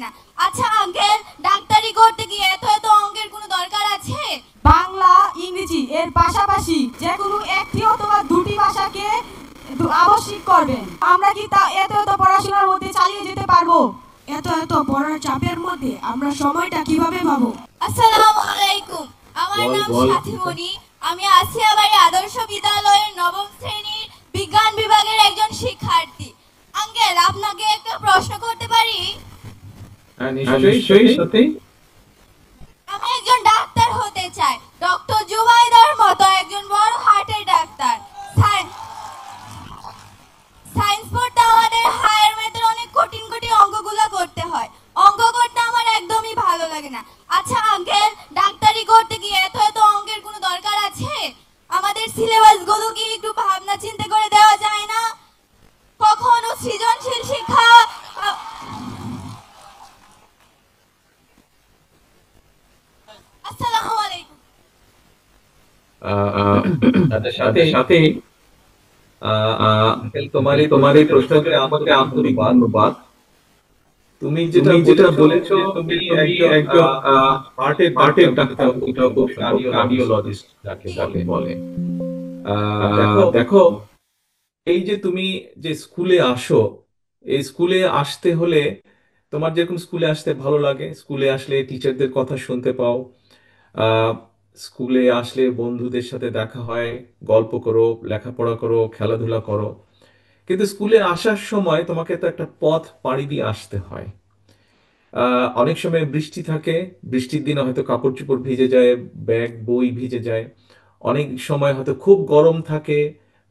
না। আচ্ছা আঙ্কেল, ডাক্তারি করতে গিয়ে এত এত অঙ্কের কোনো দরকার আছে? বাংলা ইংরেজি এর পাশাপাশি যে কোনো একটি অথবা দুটি ভাষাকে আবশ্যক করবেন। আমরা কি তা এত এত পড়াশোনার মধ্যে চালিয়ে যেতে পারবো? এত এত পড়ার চাপের মধ্যে আমরা সময়টা কিভাবে পাবো? আসসালামু আলাইকুম, আমার নাম সাথীমণি। আমি আসিয়াবাড়ি আদর্শ বিদ্যালয়ের নবম শ্রেণীর বিজ্ঞান বিভাগের একজন শিক্ষার্থী। আঙ্কেল, আপনাকে একটা প্রশ্ন করতে পারি? নিশ্চয়ই। আমি একজন ডাক্তার হতে চাই, ডক্টর জুবাইদার মতো একজন বড় হার্টের ডাক্তার। সায়েন্স পড়তে আমাদের হায়ার ম্যাথের অনেক কঠিন কঠিন অঙ্কগুলো করতে হয়। অঙ্ক করতে আমার একদমই ভালো লাগে না। আচ্ছা আঙ্কেল, ডাক্তারি করতে গিয়ে এত এত অঙ্কের কোনো দরকার আছে? আমাদের সিলেবাসগুলো কি একটু ভাবনা চিন্তা করে দেওয়া যায় না? কখনো সৃজনশীল শিক্ষা। আসসালামু আলাইকুম। সাথে তোমার এই প্রশ্নকে আমাকে আন্তরিক ধন্যবাদ। তুমি যেটা বলেছো, তুমি একজন হার্টের ডাক্তার, কার্ডিওলজিস্ট যাকে বলে। দেখো, এই যে তুমি যে স্কুলে আসো, এই স্কুলে আসতে হলে তোমার যেরকম স্কুলে আসতে ভালো লাগে, স্কুলে আসলে টিচারদের কথা শুনতে পাও, স্কুলে আসলে বন্ধুদের সাথে দেখা হয়, গল্প করো, লেখাপড়া করো, খেলাধুলা করো। কিন্তু স্কুলে আসার সময় তোমাকে তো একটা পথ পাড়ি দিয়ে আসতে হয়। অনেক সময় বৃষ্টি থাকে, বৃষ্টির দিনে হয়তো কাপড় চোপড় ভিজে যায়, ব্যাগ বই ভিজে যায়। অনেক সময় হয়তো খুব গরম থাকে,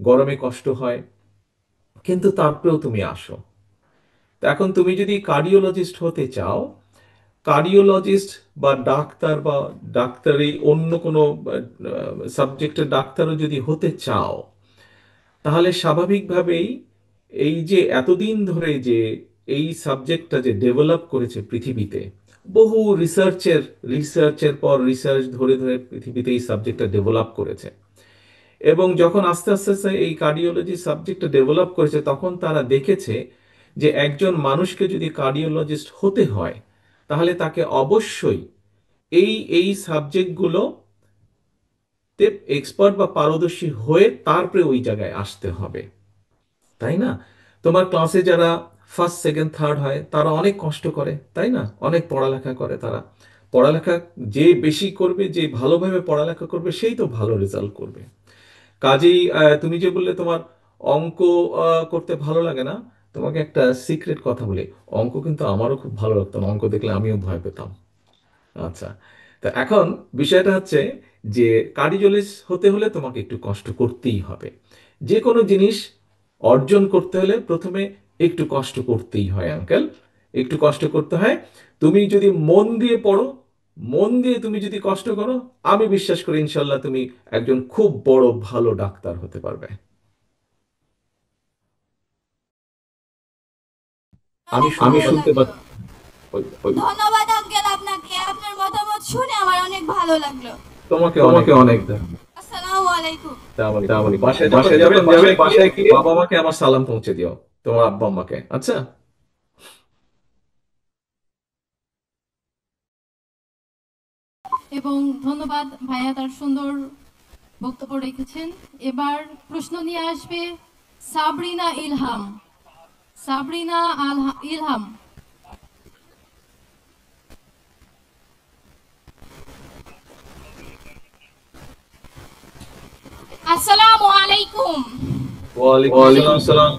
গরমে কষ্ট হয়, কিন্তু তারপরেও তুমি আসো। তো এখন তুমি যদি কার্ডিওলজিস্ট হতে চাও, কার্ডিওলজিস্ট বা ডাক্তার বা ডাক্তারি অন্য কোনো সাবজেক্টের ডাক্তারও যদি হতে চাও, তাহলে স্বাভাবিকভাবেই এই যে এতদিন ধরে যে এই সাবজেক্টটা যে ডেভেলপ করেছে পৃথিবীতে, বহু রিসার্চের পর রিসার্চ ধরে ধরে পৃথিবীতে এই সাবজেক্টটা ডেভেলপ করেছে। এবং যখন আস্তে আস্তে আস্তে এই কার্ডিওলজি সাবজেক্টটা ডেভেলপ করেছে, তখন তারা দেখেছে যে একজন মানুষকে যদি কার্ডিওলজিস্ট হতে হয়, তাহলে তাকে অবশ্যই এই সাবজেক্টগুলো এক্সপার্ট বা পারদর্শী হয়ে তারপরে ওই জায়গায় আসতে হবে, তাই না? তোমার ক্লাসে যারা ফার্স্ট সেকেন্ড থার্ড হয়, তারা অনেক কষ্ট করে, তাই না? অনেক পড়ালেখা করে। তারা পড়ালেখা যে বেশি করবে, যে ভালোভাবে পড়ালেখা করবে, সেই তো ভালো রেজাল্ট করবে। কাজেই তুমি যে বললে তোমার অঙ্ক করতে ভালো লাগে না, তোমাকে একটা সিক্রেট কথা বলি, অঙ্ক কিন্তু আমারও খুব ভালো লাগতো না, অঙ্ক দেখলে আমিও ভয় পেতাম। আচ্ছা, তো এখন বিষয়টা হচ্ছে যে কার্ডিওলজিস্ট হতে হলে তোমাকে একটু কষ্ট করতেই হবে। যে কোনো জিনিস অর্জন করতে হলে প্রথমে একটু কষ্ট করতেই হয় আঙ্কেল, একটু কষ্ট করতে হয়। তুমি যদি মন দিয়ে পড়ো, মন দিয়ে তুমি যদি কষ্ট করো, আমি বিশ্বাস করি ইনশাল্লাহ তুমি একজন খুব বড় ভালো ডাক্তার হতে পারবে। আমি শুনতে পাচ্ছি। ধন্যবাদ আঙ্কেল আপনাকে, আপনার মতামত শুনে আমার অনেক ভালো লাগলো। তোমাকে অনেক আসসালামু আলাইকুম। বাসায় যাবেন, বাসায় কি বাবা মাকে আমার সালাম পৌঁছে দিও, তোমার আব্বা আম্মাকে। আচ্ছা, এবং ধন্যবাদ ভাইয়া, তার সুন্দর বক্তব্য রেখেছেন। এবার প্রশ্ন নিয়ে আসবে সাবরিনা ইলহাম। ইলহাম। আসসালামু আলাইকুম। ওয়ালাইকুম আসসালাম।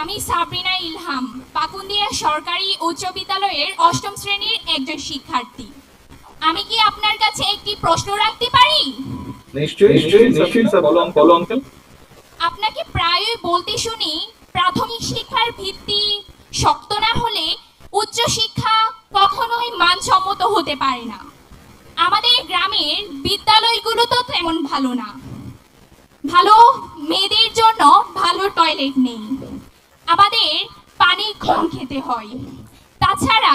আমি সাবরিনা ইলহাম, পাকুন্দিয়া সরকারি উচ্চ বিদ্যালয়ের 8ম শ্রেণীর একজন শিক্ষার্থী। আমি কি আপনার কাছে একটি প্রশ্ন রাখতে পারি? নিশ্চয়ই স্যার, বলো আঙ্কেল। আপনাকে প্রায়ই বলতে শুনি, প্রাথমিক শিক্ষার ভিত্তি শক্ত না হলে উচ্চ শিক্ষা কখনোই মানসম্মত হতে পারে না। আমাদের গ্রামের বিদ্যালয়গুলো তো তেমন ভালো না, ভালো মেয়েদের জন্য ভালো টয়লেট নেই, আমাদের পানি কম খেতে হয়। তাছাড়া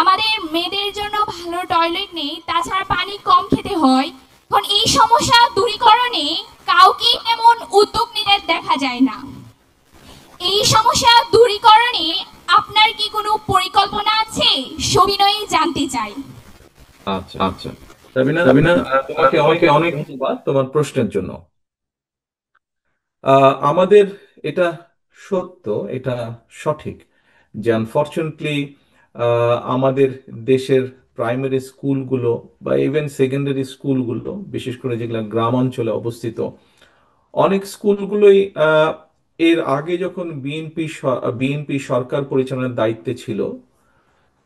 আমাদের মেয়েদের জন্য ভালো টয়লেট নেই, তাছাড়া পানি কম খেতে হয়। এখন এই সমস্যা দূরীকরণে কাউকে এমন উদ্যোগ নিতে দেখা যায় না। এই সমস্যা দূরীকরণে আপনার কি কোনো পরিকল্পনা আছে সবিনয়ে জানতে চাই। আচ্ছা আচ্ছা, সাবিনা, তোমাকে অনেক অনেক ধন্যবাদ তোমার প্রশ্নের জন্য। আমাদের এটা সত্য, এটা সঠিক যে আনফর্চুনেটলি আমাদের দেশের প্রাইমারি স্কুলগুলো বা ইভেন সেকেন্ডারি স্কুলগুলো, বিশেষ করে যেগুলো গ্রাম অঞ্চলে অবস্থিত, অনেক স্কুলগুলোই এর আগে যখন বিএনপি সরকার পরিচালনার দায়িত্বে ছিল,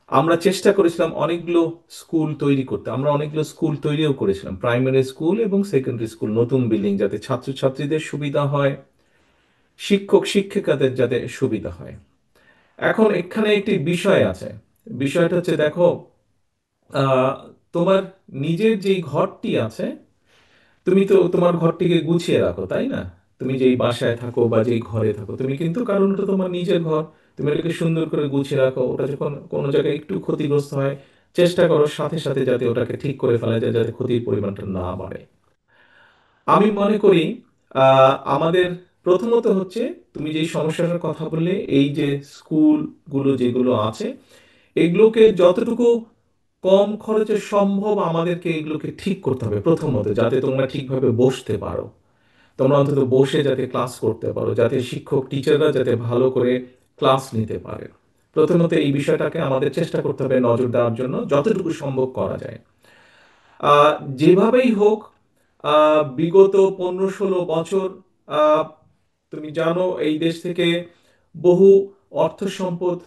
আমরা চেষ্টা করেছিলাম অনেকগুলো স্কুল তৈরি করতে। আমরা অনেকগুলো স্কুল তৈরিও করেছিলাম, প্রাইমারি স্কুল এবং সেকেন্ডারি স্কুল, নতুন বিল্ডিং, যাতে ছাত্রছাত্রীদের সুবিধা হয়, শিক্ষক শিক্ষিকাদের যাতে সুবিধা হয়। এখন এখানে একটি বিষয় আছে। বিষয়টা হচ্ছে, দেখো, আহ, তোমার নিজের যেই ঘরটি আছে, তুমি তো তোমার ঘরটিকে গুছিয়ে রাখো, তাই না? তুমি যেই বাসায় থাকো বা যেই ঘরে থাকো, তুমি কিন্তু, কারণ ওটা তোমার নিজের ঘর, তুমি এটাকে সুন্দর করে গুছিয়ে রাখো। ওটা যখন কোনো জায়গায় একটু ক্ষতিগ্রস্ত হয়, চেষ্টা করো সাথে সাথে যাতে ওটাকে ঠিক করে ফেলা যায়, যাতে ক্ষতির পরিমাণটা না বাড়ে। আমি মনে করি আমাদের প্রথমত হচ্ছে, তুমি যেই সমস্যাটার কথা বললে, এই যে স্কুলগুলো যেগুলো আছে, এগুলোকে যতটুকু কম খরচে সম্ভব আমাদেরকে এগুলোকে ঠিক করতে হবে প্রথমত, যাতে তোমরা ঠিকভাবে বসতে পারো, তোমরা অন্তত বসে যাতে ক্লাস করতে পারো, যাতে শিক্ষক টিচাররা যাতে ভালো করে ক্লাস নিতে পারে। প্রথমত এই বিষয়টাকে আমাদের চেষ্টা করতে হবে নজর দেওয়ার জন্য, যতটুকু সম্ভব করা যায়। যেভাবেই হোক, বিগত 15-16 বছর, আহ, তুমি জানো, এই দেশ থেকে বহু অর্থ সম্পদ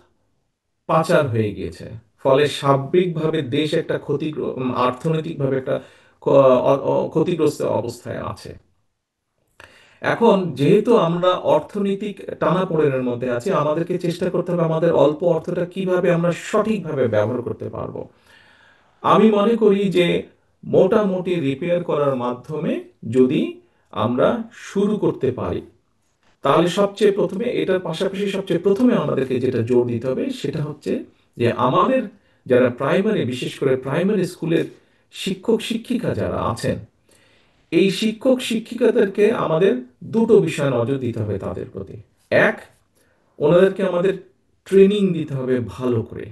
পাচার হয়ে গিয়েছে। ফলে সার্বিকভাবে দেশ একটা অর্থনৈতিকভাবে একটা ক্ষতিগ্রস্ত অবস্থায় আছে। এখন যেহেতু আমরা অর্থনৈতিক টানাপোড়েনের মধ্যে আছি, আমাদেরকে চেষ্টা করতে হবে আমাদের অল্প অর্থটা কিভাবে আমরা সঠিকভাবে ব্যবহার করতে পারবো। আমি মনে করি যে মোটামুটি রিপেয়ার করার মাধ্যমে যদি আমরা শুরু করতে পারি, তাহলে সবচেয়ে প্রথমে, এটার পাশাপাশি সবচেয়ে প্রথমে আমাদেরকে যেটা জোর দিতে হবে সেটা হচ্ছে যে আমাদের যারা প্রাইমারি, বিশেষ করে প্রাইমারি স্কুলের শিক্ষক শিক্ষিকা যারা আছেন, এই শিক্ষক শিক্ষিকাদেরকে আমাদের দুটো বিষয় নজর দিতে হবে তাদের প্রতি। এক, ওনাদেরকে আমাদের ট্রেনিং দিতে হবে, ভালো করে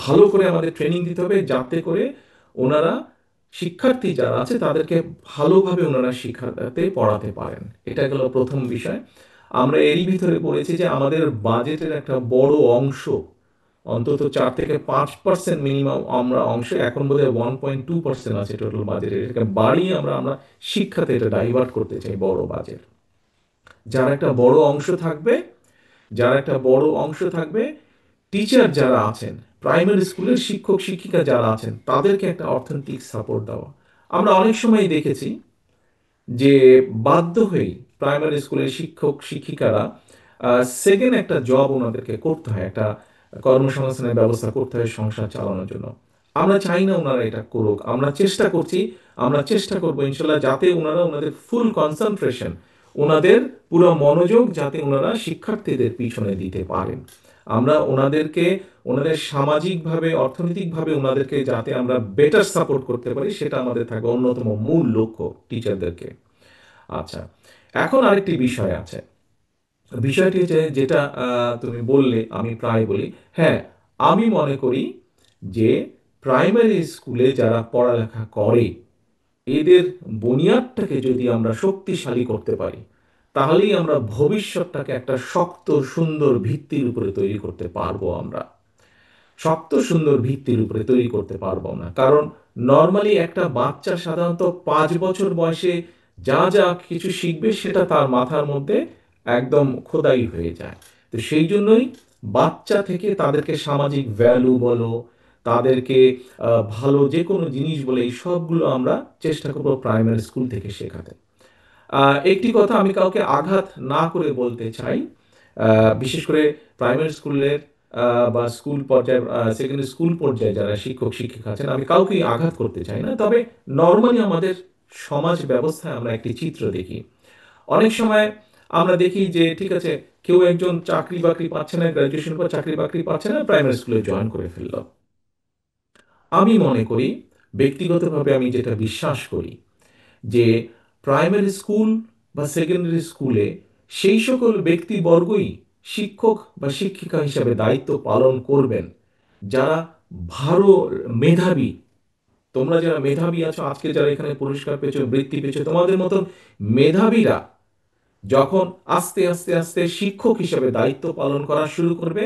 ভালো করে আমাদের ট্রেনিং দিতে হবে, যাতে করে ওনারা, শিক্ষার্থী যারা আছে, তাদেরকে ভালোভাবে ওনারা শিক্ষাতে পড়াতে পারেন। এটা গেল প্রথম বিষয়। আমরা এরই ভিতরে বলেছি যে আমাদের বাজেটের একটা বড় অংশ, অন্তত 4 থেকে 5% মিনিমাম আমরা অংশ, এখন বোধহয় 1.2% আছে টোটাল বাজেটের, এটাকে বাড়িয়ে আমরা শিক্ষাতে এটা ডাইভার্ট করতে চাই, বড় বাজেট। যার একটা বড় অংশ থাকবে, যার একটা বড় অংশ থাকবে টিচার যারা আছেন, প্রাইমারি স্কুলের শিক্ষক শিক্ষিকা যারা আছেন, তাদেরকে একটা অর্থনৈতিক সাপোর্ট দেওয়া। আমরা অনেক সময় দেখেছি যে বাধ্য হয়েই প্রাইমারি স্কুলের শিক্ষক শিক্ষিকারা সেকেন্ড একটা জব ওনাদেরকে করতে হয়, একটা কর্মসংস্থানের ব্যবস্থা করতে হয় সংসার চালানোর জন্য। আমরা চাই না ওনারা এটা করুক, আমরা চেষ্টা করছি, আমরা চেষ্টা করবো ইনশাল্লাহ, যাতে ওনারা ওনাদের ফুল কনসেন্ট্রেশন, ওনাদের পুরো মনোযোগ যাতে ওনারা শিক্ষার্থীদের পিছনে দিতে পারেন। আমরা ওনাদেরকে, ওনাদের সামাজিকভাবে অর্থনৈতিকভাবে ওনাদেরকে যাতে আমরা বেটার সাপোর্ট করতে পারি, সেটা আমাদের থাকবে অন্যতম মূল লক্ষ্য টিচারদেরকে। আচ্ছা, এখন আরেকটি বিষয় আছে। বিষয়টি হচ্ছে যেটা তুমি বললে, আমি প্রায় বলি, হ্যাঁ, আমি মনে করি যে প্রাইমারি স্কুলে যারা পড়ালেখা করে, এদের বুনিয়াদটাকে যদি আমরা শক্তিশালী করতে পারি, তাহলেই আমরা ভবিষ্যৎটাকে একটা শক্ত সুন্দর ভিত্তির উপরে তৈরি করতে পারবো। আমরা শক্ত সুন্দর ভিত্তির উপরে তৈরি করতে পারবো না, কারণ নর্মালি একটা বাচ্চা সাধারণত 5 বছর বয়সে যা যা কিছু শিখবে সেটা তার মাথার মধ্যে একদম খোদাই হয়ে যায়। তো সেই জন্যই বাচ্চা থেকে তাদেরকে সামাজিক ভ্যালু বলো, তাদেরকে ভালো যে কোনো জিনিস বলে, এই সবগুলো আমরা চেষ্টা করবো প্রাইমারি স্কুল থেকে শেখাতে। একটি কথা আমি কাউকে আঘাত না করে বলতে চাই, বিশেষ করে প্রাইমারি স্কুলের বা স্কুল পর্যায়ে, সেকেন্ডারি স্কুল পর্যায়ে যারা শিক্ষক শিক্ষিকা আছেন, আমি কাউকেই আঘাত করতে চাই না। তবে নর্মালি আমাদের সমাজ ব্যবস্থায় আমরা একটি চিত্র দেখি। অনেক সময় আমরা দেখি যে, ঠিক আছে, কেউ একজন চাকরি বাকরি পাচ্ছে না, গ্রাজুয়েশন পর চাকরি বাকরি পাচ্ছে না, প্রাইমারি স্কুলে জয়েন করে ফেলল। আমি মনে করি, ব্যক্তিগতভাবে আমি যেটা বিশ্বাস করি, যে প্রাইমারি স্কুল বা সেকেন্ডারি স্কুলে সেই সকল ব্যক্তিবর্গই শিক্ষক বা শিক্ষিকা হিসাবে দায়িত্ব পালন করবেন যারা ভালো মেধাবী। তোমরা যারা মেধাবী আছো, আজকে যারা এখানে পুরস্কার পেয়েছো, বৃত্তি পেয়েছো, তোমাদের মতন মেধাবীরা যখন আস্তে আস্তে আস্তে শিক্ষক হিসেবে দায়িত্ব পালন করা শুরু করবে,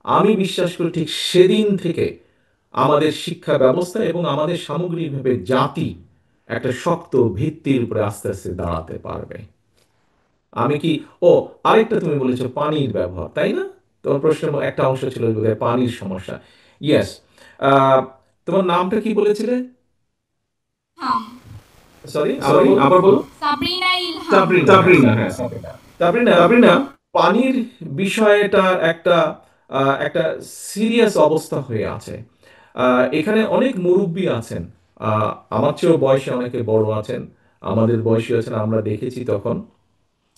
আমি বিশ্বাস করি ঠিক সেদিন থেকে আমাদের শিক্ষা ব্যবস্থা এবং আমাদের সামগ্রিকভাবে জাতি একটা শক্ত ভিত্তির উপরে আস্তে আস্তে দাঁড়াতে পারবে। আমি কি, ও আরেকটা তুমি বলেছো পানির ব্যবহার, তাই না? তোমার প্রশ্নের একটা অংশ ছিল বোধহয় পানির সমস্যা। ইয়েস। তোমার নামটা কি বলেছিলে? হাম সরি, আবার বলো। সাবরিনা ইলহাম। সাবরিনা, হ্যাঁ, সাবরিনা, পানির বিষয়টা একটা একটা সিরিয়াস অবস্থা হয়ে আছে। এখানে অনেক মুরব্বী আছেন, আমার চেয়েও বয়সে অনেকে বড় আছেন, আমাদের বয়সী আছেন, আমরা দেখেছি তখন,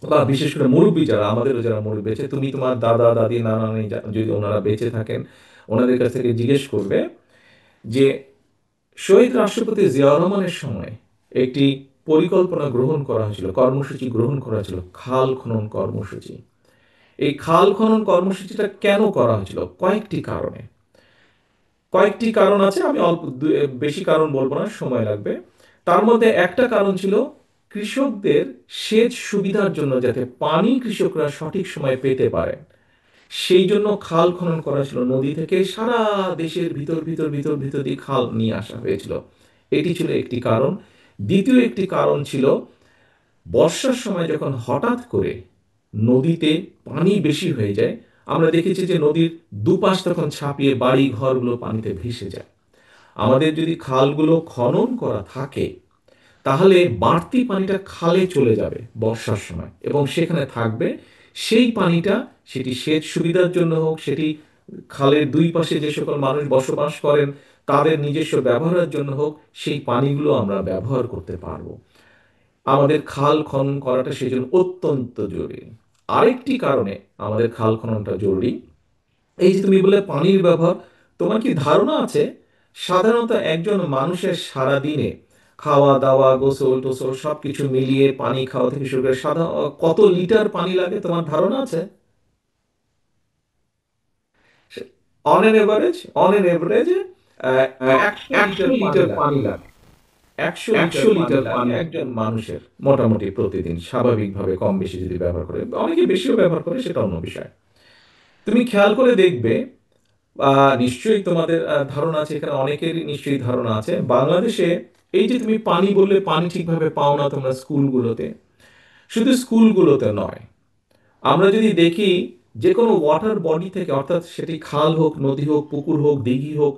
বা বিশেষ করে মুরব্বী যারা, আমাদেরও যারা মুরব্বী আছে, তুমি তোমার দাদা দাদি নানা নানি যদি ওনারা বেঁচে থাকেন, ওনাদের কাছ থেকে জিজ্ঞেস করবে যে শহীদ রাষ্ট্রপতি জিয়াউর রহমানের সময় একটি পরিকল্পনা গ্রহণ করা হয়েছিল, কর্মসূচি গ্রহণ করা হয়েছিল, খাল খনন কর্মসূচি। এই খাল খনন কর্মসূচিটা কেন করা হয়েছিল? কয়েকটি কারণ আছে, আমি অল্প বেশি কারণ বলবো না, সময় লাগবে। তার মধ্যে একটা কারণ ছিল কৃষকদের সেচ সুবিধার জন্য, যাতে পানি কৃষকরা সঠিক সময়ে পেতে পারে, সেই জন্য খাল খনন করা ছিল। নদী থেকে সারা দেশের ভিতর দিয়ে খাল নিয়ে আসা হয়েছিল। এটি ছিল একটি কারণ। দ্বিতীয় একটি কারণ ছিল বর্ষার সময় যখন হঠাৎ করে নদীতে পানি বেশি হয়ে যায়, আমরা দেখেছি যে নদীর দুপাশ তখন ছাপিয়ে বাড়ি ঘরগুলো পানিতে ভেসে যায়। আমাদের যদি খালগুলো খনন করা থাকে, তাহলে বাড়তি পানিটা খালে চলে যাবে বর্ষার সময় এবং সেখানে থাকবে। সেই পানিটা, সেটি সেচ সুবিধার জন্য হোক, সেটি খালের দুই পাশে যে সকল মানুষ বসবাস করেন তাদের নিজস্ব ব্যবহারের জন্য হোক, সেই পানিগুলো আমরা ব্যবহার করতে পারবো। আমাদের খাল খনন করাটা সেজন্য অত্যন্ত জরুরি। আরেকটি কারণে আমাদের খাল খননটা জরুরি, এই যে তুমি বলে পানির ব্যবহার, তোমার কি ধারণা আছে সাধারণত একজন মানুষের সারা দিনে খাওয়া দাওয়া গোসল টোসল সবকিছু মিলিয়ে পানি খাওয়া থেকে শুরু করে কত লিটার পানি লাগে? তোমার ধারণা আছে? অন এন এভারেজ 100 লিটার পানি লাগে। 100 লিটার পানি একজন মানুষের মোটামুটি প্রতিদিন স্বাভাবিকভাবে কম বেশি যদি ব্যবহার করে, অনেকে বেশিও ব্যবহার করে, সেটা অন্য বিষয়। তুমি খেয়াল করে দেখবে, নিশ্চয়ই তোমাদের ধারণা আছে, এখানে অনেকেরই নিশ্চয়ই ধারণা আছে, বাংলাদেশে এই যে তুমি পানি বললে পানি ঠিকভাবে পাও না তোমরা স্কুলগুলোতে। শুধু স্কুলগুলোতে নয়, আমরা যদি দেখি যে কোনো ওয়াটার বডি থেকে, অর্থাৎ সেটি খাল হোক, নদী হোক, পুকুর হোক, দিঘি হোক,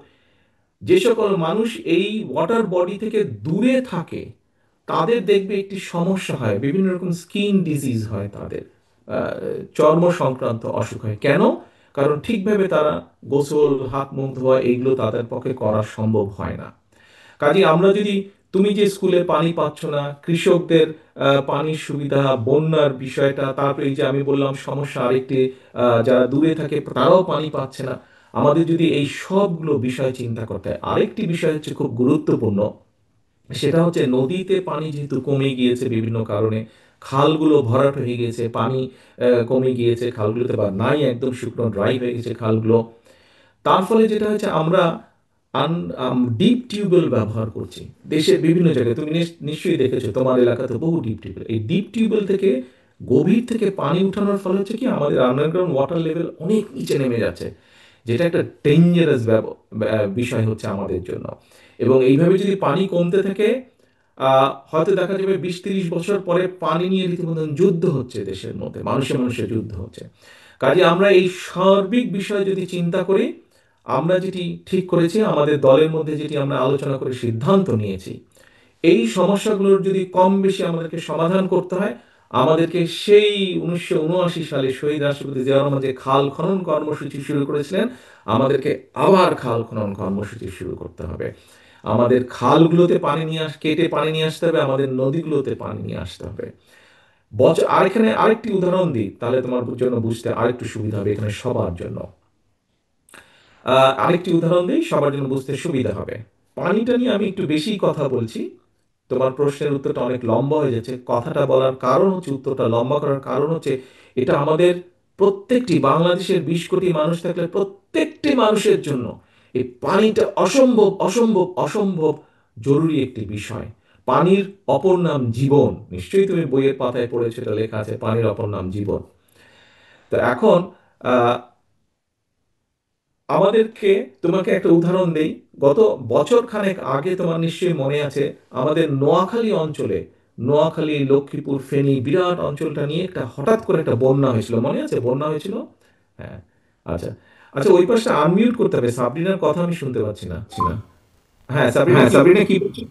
যে সকল মানুষ এই ওয়াটার বডি থেকে দূরে থাকে, তাদের দেখবে একটি সমস্যা হয়, বিভিন্ন রকম স্কিন ডিজিজ হয়, তাদের চর্ম সংক্রান্ত অসুখ হয়। কেন? কারণ ঠিকভাবে তারা গোসল, হাত মুখ ধোয়া এইগুলো তাদের পক্ষে করা সম্ভব হয় না। কাজে আমরা যদি, তুমি যে স্কুলে পানি পাচ্ছ না, কৃষকদের পানির সুবিধা, বন্যার বিষয়টা, তারপরে এই যে আমি বললাম সমস্যা আরেকটি, যারা দূরে থাকে তারাও পানি পাচ্ছে না, আমাদের যদি এই সবগুলো বিষয় চিন্তা করতে হয়। আরেকটি বিষয় হচ্ছে খুব গুরুত্বপূর্ণ, সেটা হচ্ছে নদীতে পানি যেহেতু কমে গিয়েছে বিভিন্ন কারণে, খালগুলো ভরাট হয়ে গিয়েছে, পানি কমে গিয়েছে খালগুলোতে, বা নাই, একদম শুকনো ড্রাই হয়ে গেছে খালগুলো। তার ফলে যেটা হচ্ছে, আমরা ডিপ টিউবওয়েল ব্যবহার করছি দেশের বিভিন্ন জায়গায়। তুমি নিশ্চয়ই দেখেছো, তোমার এলাকাতে বহু ডিপ টিউবওয়েল। এই ডিপ টিউবওয়েল থেকে, গভীর থেকে পানি উঠানোর ফলে হচ্ছে কি, আমাদের আন্ডারগ্রাউন্ড ওয়াটার লেভেল অনেক নিচে নেমে যাচ্ছে, যেটা একটা ডেঞ্জারাস বিষয় হচ্ছে আমাদের জন্য। এবং এইভাবে যদি পানি কমতে থাকে, হয়তো দেখা যাবে 20-30 বছর পরে পানি নিয়ে রীতিমতো যুদ্ধ হচ্ছে দেশের মধ্যে, মানুষের যুদ্ধ হচ্ছে। কাজে আমরা এই সার্বিক বিষয় যদি চিন্তা করি, আমরা যেটি ঠিক করেছি, আমাদের দলের মধ্যে যেটি আমরা আলোচনা করে সিদ্ধান্ত নিয়েছি, এই সমস্যাগুলোর যদি কম বেশি আমাদেরকে সমাধান করতে হয়, আমাদেরকে সেই 1979 সালে শহীদ রাষ্ট্রপতি জিয়াউর রহমান যে খাল খনন কর্মসূচি শুরু করেছিলেন, আমাদেরকে আবার খাল খনন কর্মসূচি শুরু করতে হবে। আমাদের খালগুলোতে পানি নিয়ে কেটে পানি নিয়ে আসতে হবে, আমাদের নদীগুলোতে পানি নিয়ে আসতে হবে। আর এখানে আরেকটি উদাহরণ দিই, তাহলে তোমার জন্য বুঝতে আরেকটু সুবিধা হবে, এখানে সবার জন্য আরেকটি উদাহরণ দিই, সবার জন্য বুঝতে সুবিধা হবে। পানিটা নিয়ে আমি একটু বেশি কথা বলছি, তোমার প্রশ্নের উত্তরটা অনেক লম্বা হয়ে যাচ্ছে। কথাটা বলার কারণ হচ্ছে, উত্তরটা লম্বা করার কারণ হচ্ছে, এটা আমাদের প্রত্যেকটি বাংলাদেশের 20 কোটি মানুষ থাকলে প্রত্যেকটি মানুষের জন্য এই পানিটা অসম্ভব অসম্ভব অসম্ভব জরুরি একটি বিষয়। পানির অপর নাম জীবন। নিশ্চয়ই তুমি বইয়ের পাতায় পড়েছো, এটা লেখা আছে, পানির অপর নাম জীবন। তো এখন আহ, আমাদেরকে, তোমাকে একটা উদাহরণ দেই। গত বছর খানেক আগে তোমার নিশ্চয়ই মনে আছে, আমাদের নোয়াখালী অঞ্চলে, নোয়াখালী, লক্ষ্মীপুর, ফেনী, বিরাট অঞ্চলটা নিয়ে একটা হঠাৎ করে একটা বন্যা হয়েছিল, মনে আছে? বন্যা হয়েছিল। হ্যাঁ। আচ্ছা, আচ্ছা, ওই পাশটা আনমিউট করতে হবে, সাবরিনার কথা আমি শুনতে পাচ্ছি না। হ্যাঁ, সাবরিনা কি বলছো?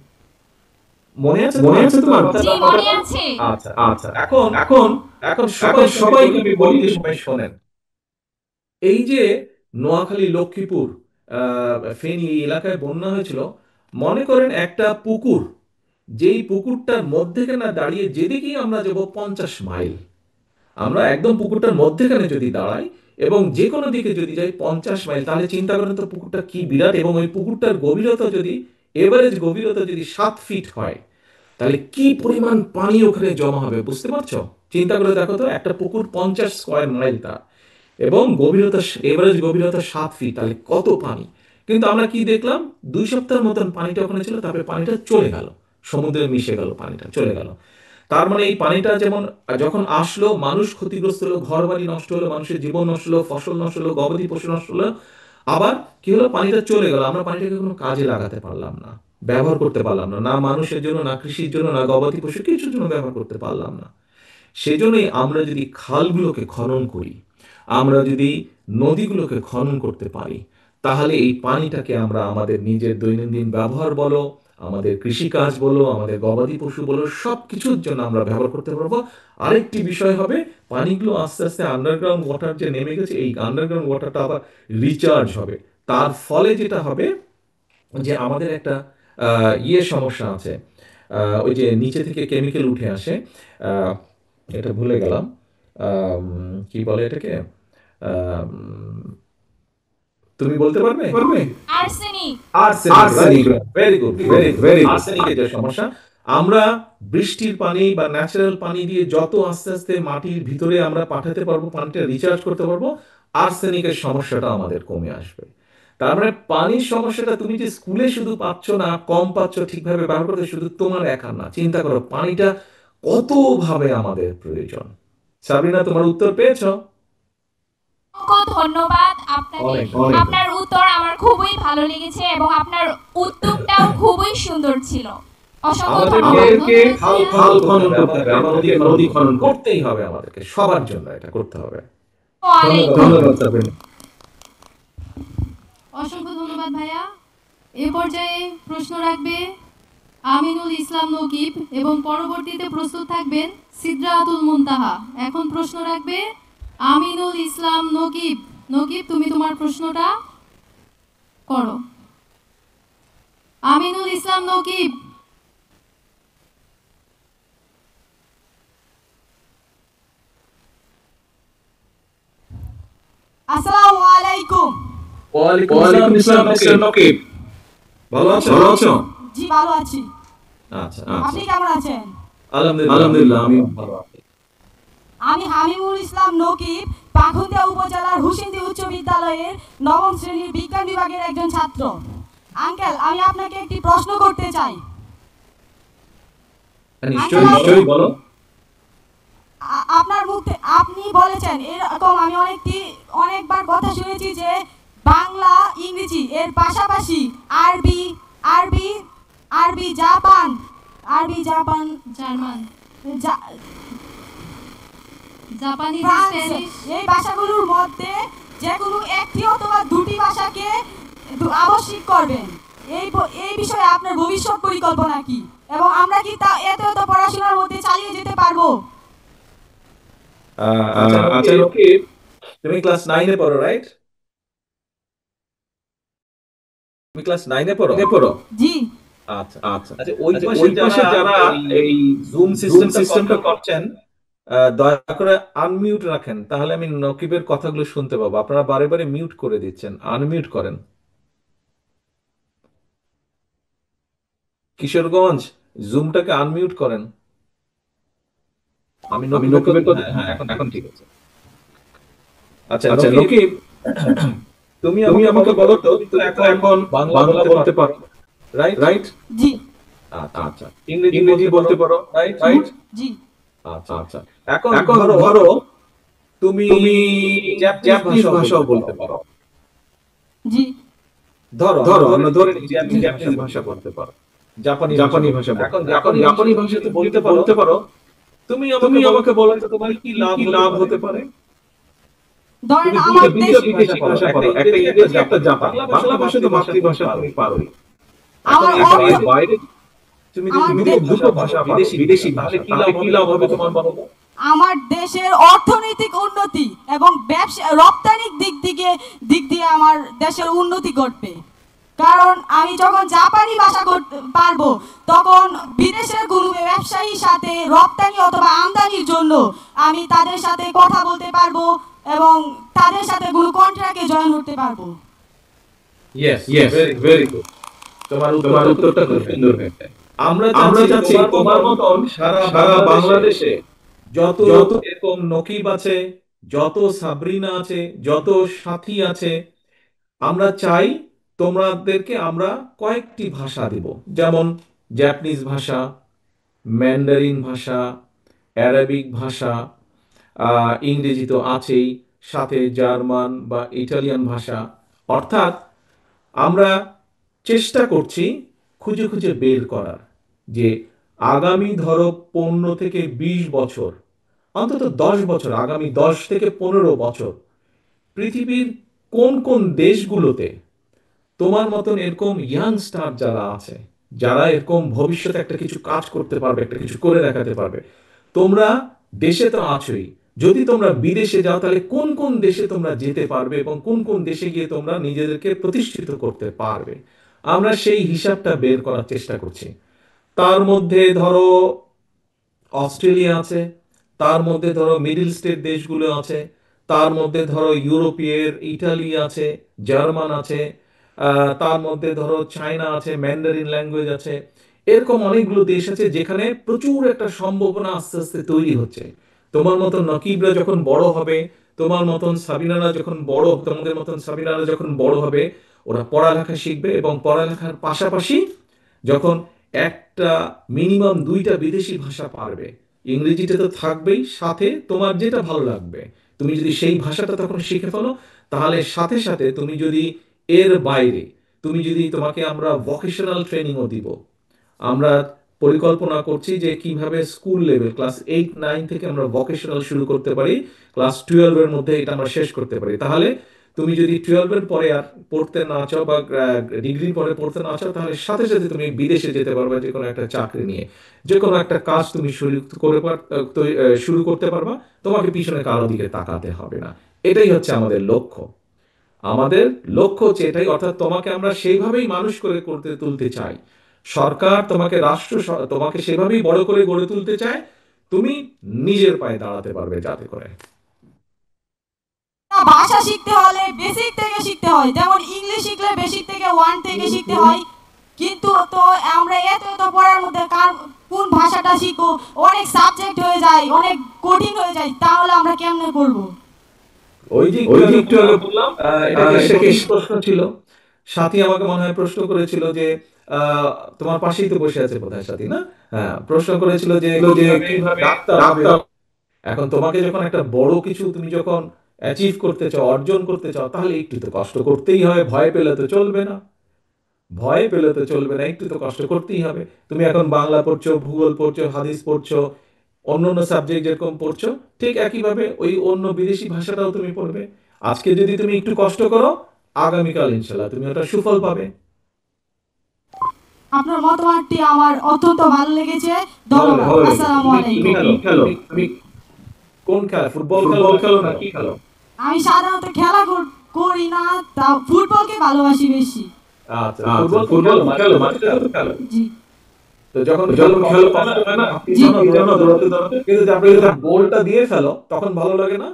মনে আছে তোমার জি কথাটা? মনে আছে। আচ্ছা, আচ্ছা, এখন এখন এখন সবাই সবাইকে আমি বলি যে সবাই শোনেন। এই যে নোয়াখালী, লক্ষ্মীপুর, ফেনী এই এলাকায় বন্যা হয়েছিল, মনে করেন একটা পুকুর, যেই পুকুরটার মধ্যেখানে দাঁড়িয়ে যেদিকেই আমরা যাব 50 মাইল, আমরা একদম পুকুরটার মধ্যেখানে যদি দাঁড়াই এবং যে কোনো দিকে যদি যাই 50 মাইল, তাহলে চিন্তা করেন তো পুকুরটা কি বিরাট। এবং ওই পুকুরটার গভীরতা যদি, এভারেজ গভীরতা যদি 7 ফিট হয়, তাহলে কি পরিমাণ পানি ওখানে জমা হবে বুঝতে পারছো? চিন্তা করে দেখো তো, একটা পুকুর 50 স্কোয়ার মাইল তার, এবং গভীরতা, এভারেজ গভীরতা 7 ফিট, তাহলে কত পানি। কিন্তু আমরা কি দেখলাম, 2 সপ্তাহের মতন পানিটা ওখানে ছিল, তারপরে পানিটা চলে গেল, সমুদ্রে মিশে গেল, পানিটা চলে গেল। তার মানে এই পানিটা যেমন যখন আসলো, মানুষ ক্ষতিগ্রস্ত হলো, ঘর বাড়ি নষ্ট হলো, মানুষের জীবন নষ্ট হলো, ফসল নষ্ট হলো, গবাদি পশু নষ্ট হলো। আবার কি হলো, পানিটা চলে গেল, আমরা পানিটাকে কোনো কাজে লাগাতে পারলাম না, ব্যবহার করতে পারলাম না, না মানুষের জন্য, না কৃষির জন্য, না গবাদি পশু কিছুর জন্য ব্যবহার করতে পারলাম না। সেজন্যই আমরা যদি খালগুলোকে খনন করি, আমরা যদি নদীগুলোকে খনন করতে পারি, তাহলে এই পানিটাকে আমরা আমাদের নিজের দৈনন্দিন ব্যবহার বলো, আমাদের কৃষিকাজ বলো, আমাদের গবাদি পশু বলো, সব কিছুর জন্য আমরা ব্যবহার করতে পারবো। আরেকটি বিষয় হবে, পানিগুলো আস্তে আস্তে আন্ডারগ্রাউন্ড ওয়াটার যে নেমে গেছে, এই আন্ডারগ্রাউন্ড ওয়াটারটা আবার রিচার্জ হবে। তার ফলে যেটা হবে যে আমাদের একটা সমস্যা আছে, ওই যে নিচে থেকে কেমিক্যাল উঠে আসে, আহ, এটা ভুলে গেলাম, কি বলে এটাকে, আম, তুমি বলতে পারবে? Arsenic. Arsenic. Very good, very very. আর্সেনিকের যে সমস্যা, আমরা বৃষ্টির পানি বা ন্যাচারাল পানি দিয়ে যত আস্তে আস্তে মাটির ভিতরে আমরা পাঠাতে পারবো, পানিটা রিচার্জ করতে পারবো, আর্সেনিকের সমস্যাটা আমাদের কমে আসবে। তার মানে পানির সমস্যাটা তুমি যে স্কুলে শুধু পাচ্ছ না, কম পাচ্ছ, ঠিকভাবে ব্যবহার করতে শুধু তোমার একা না, চিন্তা করো পানিটা কত ভাবে আমাদের প্রয়োজন। সাবিনা, তোমার উত্তর পেয়েছো? অসংখ্য ধন্যবাদ আপনাকে। অনেক অনেক। আপনার উত্তর আমার খুবই ভালো লেগেছে এবং আপনার উদ্যোগটাও খুবই সুন্দর ছিল। অসংখ্য ধন্যবাদ। আমাদেরকে খাল খাল খনন করতে হবে, আমাদেরকে নদী খনন করতেই হবে, আমাদেরকে সবার জন্য এটা করতে হবে। ওয়ালাইকুম। ধন্যবাদ সাবিনা। অসংখ্য ধন্যবাদ ভাইয়া। এ পর্যায়ে প্রশ্ন রাখবে আমিনুল ইসলাম নকিব এবং পরবর্তীতে প্রস্তুত থাকবেন সিদরাতুল মুনতাহা। এখন প্রশ্ন রাখবে আমিনুল ইসলাম নকিব। নকিব, তুমি তোমার প্রশ্নটা করো। আমিনুল ইসলাম নকিব। আসসালামু আলাইকুম। ওয়ালাইকুম আসসালাম মিস্টার নকিব। ভালো আছো? ভালো আছো? জি ভালো আছি। আচ্ছা, আপনি কেমন আছেন? আলহামদুলিল্লাহ, আমি ভালো আছি। আমি হামিমুল ইসলাম নকিব, পাখুন্দিয়া উপজেলার হুসিন্দি উচ্চ বিদ্যালয়ের 9ম শ্রেণীর বিজ্ঞান বিভাগের একজন ছাত্র। আঙ্কেল, আমি আপনাকে একটি প্রশ্ন করতে চাই। নিশ্চয়ই নিশ্চয়ই, বলো। আপনার মুখে আপনি বলেছেন, এরকম আমি অনেকবার কথা শুনেছি যে বাংলা ইংরেজি এর পাশাপাশি আরবি আরবি আরবি জাপান জার্মান, জা- জাপানিজ, ফ্রান্স, স্প্যানিশ। এই ভাষাগুলোর মধ্যে যে কোনো একটি অথবা দুটি ভাষাকে আবশ্যিক করবেন। এই বিষয়ে আপনার ভবিষ্যৎ পরিকল্পনা কি, এবং আমরা কি তা এত এত পড়াশোনার মধ্যে চালিয়ে যেতে পারবো? আচ্ছা নকিব, তুমি ক্লাস 9-এ পড়ো, রাইট? তুমি ক্লাস 9-এ পড়ো? জি। আচ্ছা আচ্ছা আচ্ছা, ওই পাশে যারা এই জুম সিস্টেমটা করছেন, দয়া করে আনমিউট রাখেন, তাহলে আমি নকিবের কথাগুলো শুনতে পাবো। আপনারা বারে বারে মিউট করে দিচ্ছেন, আনমিউট করেন। কিশোরগঞ্জ, জুমটাকে আনমিউট করেন। আমি নকিবের কথা, হ্যাঁ, এখন ঠিক আছে। আচ্ছা আচ্ছা নকিব, তুমি আমাকে বলো তো, তুমি তো এখন বাংলা বলতে পারো, রাইট রাইট? জি আচ্ছা, ইংরেজি বলতে পারো, রাইট রাইট? জি আচ্ছা আচ্ছা। এখন ধরো তুমি জাপানিজ ভাষাও বলতে পারো। জি ধরো আমরা ধরে নিচ্ছি আপনি জাপানিজ ভাষা বলতে পারো, জাপানি ভাষা। এখন জাপানি ভাষা তো বলতে পারো, তুমি আমাকে বলো তো তোমার কি লাভ হতে পারে? ধরেন তুমি আমার দুইটা দেশ বিদেশি ভাষা পারো, একটা ইংরেজি একটা জাপানি। বাংলা ভাষা তো মাতৃভাষা তুমি পারোই। আমার এখন এর অর্থ- বাইরে তুমি যদি আমার দুটো ভাষা বিদেশি ভাষা, তাহলে কি লাভ হবে তোমার বলো তো? আমার দেশের অর্থনৈতিক উন্নতি এবং ব্যবসা রপ্তানির দিক দিয়ে আমার দেশের উন্নতি ঘটবে। কারণ আমি যখন জাপানি ভাষা পারবো, তখন বিদেশের কোনো ব্যবসায়ীর সাথে রপ্তানি অথবা আমদানির জন্য আমি তাদের সাথে কথা বলতে পারবো এবং তাদের সাথে কোনো কন্ট্রাক্টে জয়েন করতে পারবো। Yes very good. তোমার উত্তরটা খুব সুন্দর হয়েছে। আমরা চাচ্ছি তোমার মতন সারা বাংলাদেশে যত এরকম নকিব আছে, যত সাবরিনা আছে, যত সাথী আছে, আমরা চাই তোমাদেরকে আমরা কয়েকটি ভাষা দিব, যেমন জাপানিজ ভাষা, ম্যান্ডারিন ভাষা, অ্যারাবিক ভাষা, ইংরেজি তো আছেই, সাথে জার্মান বা ইটালিয়ান ভাষা। অর্থাৎ আমরা চেষ্টা করছি খুঁজে খুঁজে বের করার যে আগামী ধরো 15 থেকে 20 বছর, অন্তত 10 বছর, আগামী 10 থেকে 15 বছর পৃথিবীর কোন কোন দেশগুলোতে তোমার মতন এরকম ইয়াংস্টার যারা আছে, যারা এরকম ভবিষ্যতে একটা কিছু কাজ করতে পারবে, একটা কিছু করে দেখাতে পারবে। তোমরা দেশে তো আছোই, যদি তোমরা বিদেশে যাও তাহলে কোন কোন দেশে তোমরা যেতে পারবে এবং কোন কোন দেশে গিয়ে তোমরা নিজেদেরকে প্রতিষ্ঠিত করতে পারবে, আমরা সেই হিসাবটা বের করার চেষ্টা করছি। তার মধ্যে ধরো অস্ট্রেলিয়া আছে, তার মধ্যে ধরো মিডল স্টেট দেশগুলো আছে, তার মধ্যে ধরো ইউরোপের ইটালি আছে, জার্মান আছে, তার মধ্যে ধরো চায়না আছে, ম্যান্ডারিন ল্যাঙ্গুয়েজ আছে। এরকম অনেকগুলো দেশ আছে যেখানে প্রচুর একটা সম্ভাবনা আস্তে আস্তে তৈরি হচ্ছে। তোমার মতন নকিবরা যখন বড় হবে, তোমার মতন সাবিনারা যখন তোমাদের মতন সাবিনারা যখন বড় হবে, ওরা পড়ালেখা শিখবে এবং পড়ালেখার পাশাপাশি যখন একটা মিনিমাম 2টা বিদেশি ভাষা পারবে, ইংরেজিটা তো থাকবেই, সাথে তোমার যেটা ভালো লাগবে তুমি যদি সেই ভাষাটা তখন শিখে ফেলো, তাহলে সাথে সাথে তুমি যদি এর বাইরে তোমাকে আমরা ভোকেশনাল ট্রেনিংও দিব। আমরা পরিকল্পনা করছি যে কিভাবে স্কুল লেভেল ক্লাস 8-9 থেকে আমরা ভোকেশনাল শুরু করতে পারি, ক্লাস 12 এর মধ্যে এটা আমরা শেষ করতে পারি। তাহলে তুমি যদি 12 এর পরে আর পড়তে না চাও বা ডিগ্রির পরে পড়তে না চাও, তাহলে সাথে সাথে তুমি বিদেশে যেতে পারবে যে কোনো একটা চাকরি নিয়ে, যে কোনো একটা কাজ তুমি শুরু করতে পারবা, তোমাকে পিছনে কারো দিকে তাকাতে হবে না। এটাই হচ্ছে আমাদের লক্ষ্য। আমাদের লক্ষ্য হচ্ছে এটাই, অর্থাৎ তোমাকে আমরা সেইভাবেই মানুষ করে তুলতে চাই। সরকার তোমাকে তোমাকে সেভাবেই বড় করে গড়ে তুলতে চায়, তুমি নিজের পায়ে দাঁড়াতে পারবে যাতে করে। ভাষা শিখতে হলে বেসিক থেকে শিখতে হয়, যেমন ইংলিশ শিখলে বেসিক থেকে 1 থেকে শিখতে হয়। কিন্তু তো আমরা এত পড়ার মধ্যে কোন ভাষাটা শিখবো, অনেক সাবজেক্ট হয়ে যায়, অনেক কঠিন হয়ে যায়, তাহলে আমরা কেমনে করবো? ওই যে একটু আগে বললাম, এটা প্রশ্ন ছিল, সাথী আমাকে মনে হয় প্রশ্ন করেছিল যে তোমার পাশেই তো বসে আছে বোধহয় সাথী, না? হ্যাঁ, প্রশ্ন করেছিল যে কিভাবে ডাক্তার। এখন তোমাকে যখন একটা বড় কিছু তুমি যখন অ্যাচিভ করতে চাও, অর্জন করতে চাও, তাহলে একটু তো কষ্ট করতেই হবে। ভয় পেলে তো চলবে না, একটু তো কষ্ট করতেই হবে। তুমি এখন বাংলা পড়ছো, ভূগোল পড়ছো, হাদিস পড়ছো, অন্যান্য সাবজেক্ট যেরকম পড়ছো, ঠিক একইভাবে ওই অন্য বিদেশি ভাষাটাও তুমি পড়বে। আজকে যদি তুমি একটু কষ্ট করো, আগামীকাল ইনশাল্লাহ তুমি ওটা সুফল পাবে। আপনার মতামতটি আমার অত্যন্ত ভালো লেগেছে। ধন্যবাদ। আসসালামু আলাইকুম। তুমি কোন খেলা, ফুটবল খেলো না কি খেলো? আমি সাধারণত খেলা করি না, তা ফুটবলকে ভালোবাসি বেশি। আচ্ছা, ফুটবল খেলো, মাঠে খেলো। জি তো যখন খেলো কষ্ট হয় না, জানো দৌড়াতে, কিন্তু আপনি যখন গোলটা দিয়ে ফেলো তখন ভালো লাগে না?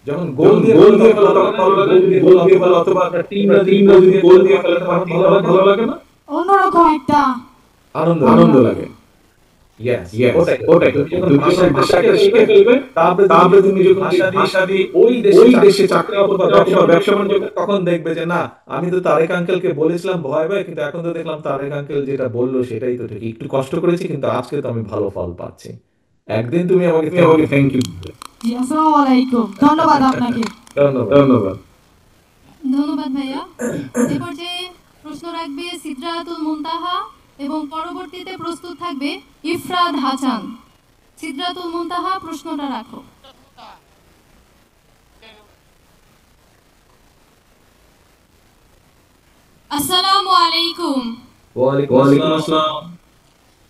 যখন গোল দিয়ে ফেলো তখন ভালো লাগে, যদি গোল দিয়ে ফেলো অথবা আপনার টিমরা যদি গোল দিয়ে ফেলে তখন ভালো লাগে না? অন্যরকম একটা আনন্দ লাগে। Yes, Yes, ওটাই ওটাই। তুমি যখন তুমি যখন ভাষাটাকে ভাষাটা শিখে শিখে ফেলবে, ফেলবে, তারপরে তুমি তুমি যখন যখন ভাষা সেই ভাষা দিয়ে ওই ওই দেশে দেশে চাকরি চাকরি অথবা অথবা ব্যবসা ব্যবসা বাণিজ্য বাণিজ্য করবে, তখন দেখবে যে না, আমি তো তারেক আঙ্কেলকে বলেছিলাম ভয় ভয়, কিন্তু এখন তো দেখলাম তারেক আঙ্কেল যেটা বললো সেটাই তো ঠিক। একটু কষ্ট করেছি, কিন্তু আজকে তো আমি ভালো ফল পাচ্ছি। একদিন তুমি আমাকে তুমি থ্যাংক আমাকে ইউ। Thank you. জি, আসসালামু আলাইকুম, ধন্যবাদ আপনাকে। ধন্যবাদ। ধন্যবাদ। ধন্যবাদ ভাইয়া। এ পর্যায়ে প্রশ্ন রাখবে সিদরাতুল মুনতাহা এবং পরবর্তীতে প্রস্তুত থাকবে ইফরাদ হাসান। সিদরাতুল মুনতাহা, প্রশ্নটা রাখো। আসসালামু আলাইকুম। ওয়ালাইকুম ওয়ালাইকুম আসসালাম। আসসালাম।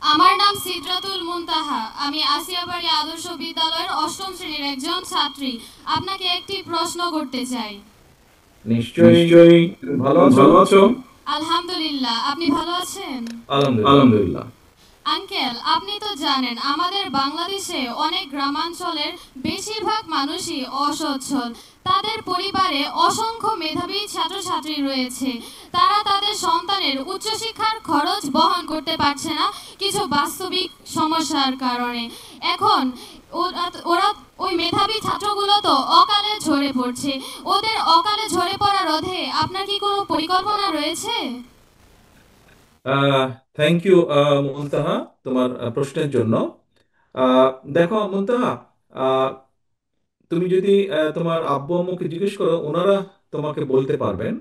আমার নাম সিদরাতুল মুনতাহা। আমি আসিয়াবাড়ি আদর্শ বিদ্যালয়ের ৮ম শ্রেণীর একজন ছাত্রী। আপনাকে একটি প্রশ্ন করতে চাই। নিশ্চয়ই। নিশ্চয়ই। ভালো আছো? ভালো আছো? আলহামদুলিল্লাহ, আপনি ভালো আছেন? আলহামদুলিল্লাহ। আলহামদুলিল্লাহ। আঙ্কেল, আপনি তো জানেন আমাদের বাংলাদেশে অনেক গ্রামাঞ্চলের বেশিরভাগ মানুষই অসচ্ছল। তাদের পরিবারে অসংখ্য মেধাবী ছাত্রছাত্রী রয়েছে। তারা তাদের সন্তানের উচ্চশিক্ষার খরচ বহন করতে পারছে না কিছু বাস্তবিক সমস্যার কারণে। এখন ওরা ওই মেধাবী ছাত্রগুলো তো অকালে ঝরে পড়ছে। ওদের অকালে ঝরে পড়া রোধে আপনার কি কোনো পরিকল্পনা রয়েছে? থ্যাংক ইউ মুনতাহা, তোমার প্রশ্নের জন্য। আহ, দেখো মুনতাহা, আহ, তুমি যদি তোমার আব্বু আম্মুকে জিজ্ঞেস করো, ওনারা তোমাকে বলতে পারবেন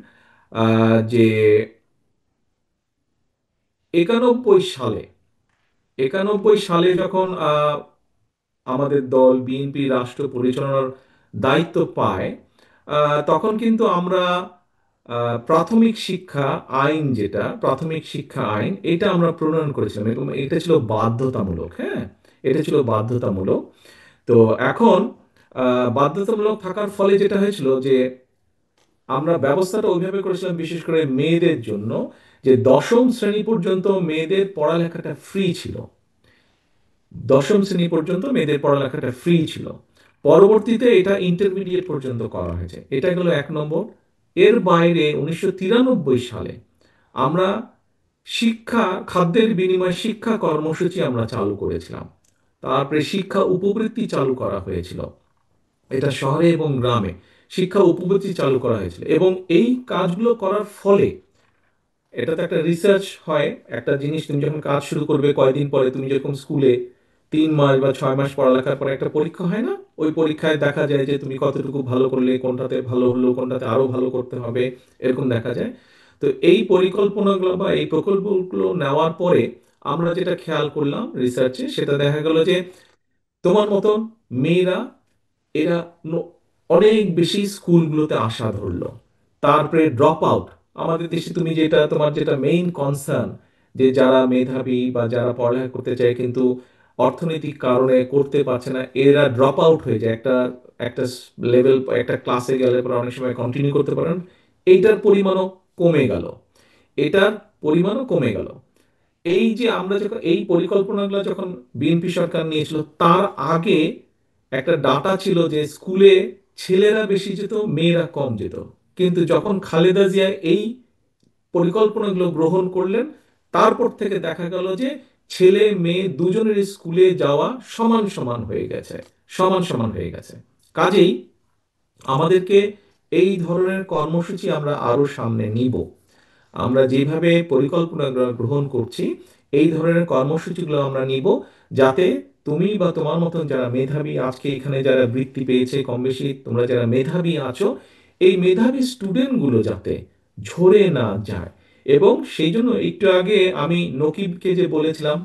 যে 91 সালে, 91 সালে যখন আমাদের দল বিএনপি রাষ্ট্র পরিচালনার দায়িত্ব পায়, তখন কিন্তু আমরা প্রাথমিক শিক্ষা আইন, যেটা প্রাথমিক শিক্ষা আইন, এটা আমরা প্রণয়ন করেছিলাম এবং এটা ছিল বাধ্যতামূলক। হ্যাঁ, এটা ছিল বাধ্যতামূলক। তো এখন বাধ্যতামূলক থাকার ফলে যেটা হয়েছিল যে আমরা ব্যবস্থাটা ওইভাবে করেছিলাম, বিশেষ করে মেয়েদের জন্য, যে 10ম শ্রেণী পর্যন্ত মেয়েদের পড়ালেখাটা ফ্রি ছিল। 10ম শ্রেণী পর্যন্ত মেয়েদের পড়ালেখাটা ফ্রি ছিল। পরবর্তীতে এটা ইন্টারমিডিয়েট পর্যন্ত করা হয়েছে। এটা গেল 1 নম্বর। এর বাইরে 1993 সালে আমরা শিক্ষা খাদ্যের বিনিময়ে শিক্ষা কর্মসূচি আমরা চালু করেছিলাম। তারপরে শিক্ষা উপবৃত্তি চালু করা হয়েছিল। এটা শহরে এবং গ্রামে শিক্ষা উপবৃত্তি চালু করা হয়েছিল, এবং এই কাজগুলো করার ফলে এটা তো একটা রিসার্চ হয়। একটা জিনিস তুমি যখন কাজ শুরু করবে, কয়দিন পরে তুমি যখন স্কুলে 3 মাস বা 6 মাস পড়ালেখার পরে একটা পরীক্ষা হয় না, ওই পরীক্ষায় দেখা যায় যে তুমি কতটুকু ভালো করলে, কোনটাতে ভালো হলো, কোনটাতে আরো ভালো করতে হবে, এরকম দেখা যায়। তো এই পরিকল্পনাগুলো বা এই প্রকল্পগুলো নেওয়ার পরে আমরা যেটা খেয়াল করলাম রিসার্চে, সেটা দেখা গেল যে তোমার মতন মেয়েরা, এরা অনেক বেশি স্কুলগুলোতে আসা ধরলো। তারপরে ড্রপ আউট, আমাদের দেশে তুমি যেটা, তোমার যেটা মেইন কনসার্ন, যে যারা মেধাবী বা যারা পড়ালেখা করতে চায় কিন্তু অর্থনৈতিক কারণে করতে পারছে না, এরা ড্রপ আউট হয়ে যায়। একটা একটা লেভেল, একটা ক্লাসে গেলে পরে অনেক সময় কন্টিনিউ করতে পারেন। এইটার পরিমাণও কমে গেল, এটার পরিমাণও কমে গেল। এই যে আমরা যখন এই পরিকল্পনাগুলো যখন বিএনপি সরকার নিয়েছিল, তার আগে একটা ডাটা ছিল যে স্কুলে ছেলেরা বেশি যেত, মেয়েরা কম যেত। কিন্তু যখন খালেদা জিয়া এই পরিকল্পনাগুলো গ্রহণ করলেন, তারপর থেকে দেখা গেল যে ছেলে মেয়ে দুজনের স্কুলে যাওয়া সমান সমান হয়ে গেছে, সমান সমান হয়ে গেছে। কাজেই আমাদেরকে এই ধরনের কর্মসূচি আমরা আরো সামনে নিব। আমরা যেভাবে পরিকল্পনা গ্রহণ করছি, এই ধরনের কর্মসূচিগুলো আমরা নিব, যাতে তুমি বা তোমার মতন যারা মেধাবী, আজকে এখানে যারা বৃত্তি পেয়েছে, কম বেশি তোমরা যারা মেধাবী আছো, এই মেধাবী স্টুডেন্টগুলো যাতে ঝরে না যায়। এবং সেই জন্য একটু আগে আমি নকিবকে যে বলেছিলাম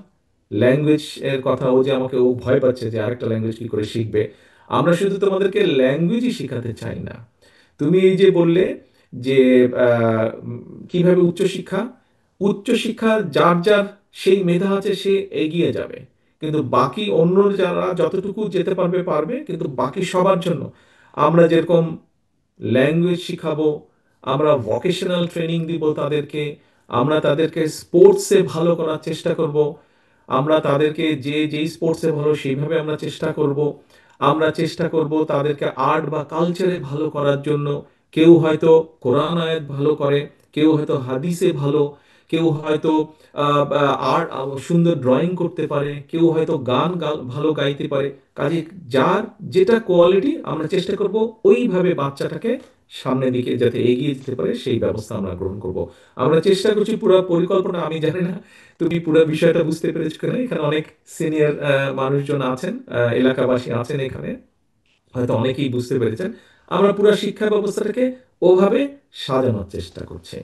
ল্যাঙ্গুয়েজ এর কথা, ও যে আমাকে, ও ভয় পাচ্ছে যে আরেকটা ল্যাঙ্গুয়েজ কি করে শিখবে। আমরা শুধু তোমাদেরকে ল্যাঙ্গুয়েজই শেখাতে চাই না। তুমি এই যে বললে যে কিভাবে উচ্চশিক্ষা, উচ্চশিক্ষা যার যার সেই মেধা আছে সে এগিয়ে যাবে, কিন্তু বাকি অন্য যারা যতটুকু যেতে পারবে পারবে, কিন্তু বাকি সবার জন্য আমরা যেরকম ল্যাঙ্গুয়েজ শিখাবো, আমরা ভোকেশনাল ট্রেনিং দিব তাদেরকে, আমরা তাদেরকে স্পোর্টসে ভালো করার চেষ্টা করব, আমরা তাদেরকে যে যেই স্পোর্টসে ভালো সেইভাবে আমরা চেষ্টা করব। আমরা চেষ্টা করব তাদেরকে আর্ট বা কালচারে ভালো করার জন্য। কেউ হয়তো কোরআন আয়াত ভালো করে, কেউ হয়তো হাদিসে ভালো, কেউ হয়তো আর্ট সুন্দর ড্রয়িং করতে পারে, কেউ হয়তো গান ভালো গাইতে পারে। কাজে যার যেটা কোয়ালিটি আমরা চেষ্টা করব ওইভাবে বাচ্চাটাকে সামনের দিকে যাতে এগিয়ে যেতে পারে সেই ব্যবস্থা আমরা গ্রহণ করব। আমরা চেষ্টা করছি পুরো পরিকল্পনা, আমি জানি না তুমি পুরো বিষয়টা বুঝতে পেরেছো কিনা। এখানে অনেক সিনিয়র মানুষজন আছেন, এলাকাবাসী আছেন এখানে, হয়তো অনেকেই বুঝতে পেরেছেন। আমরা পুরো শিক্ষা ব্যবস্থাটাকে ওভাবে সাজানোর চেষ্টা করছি।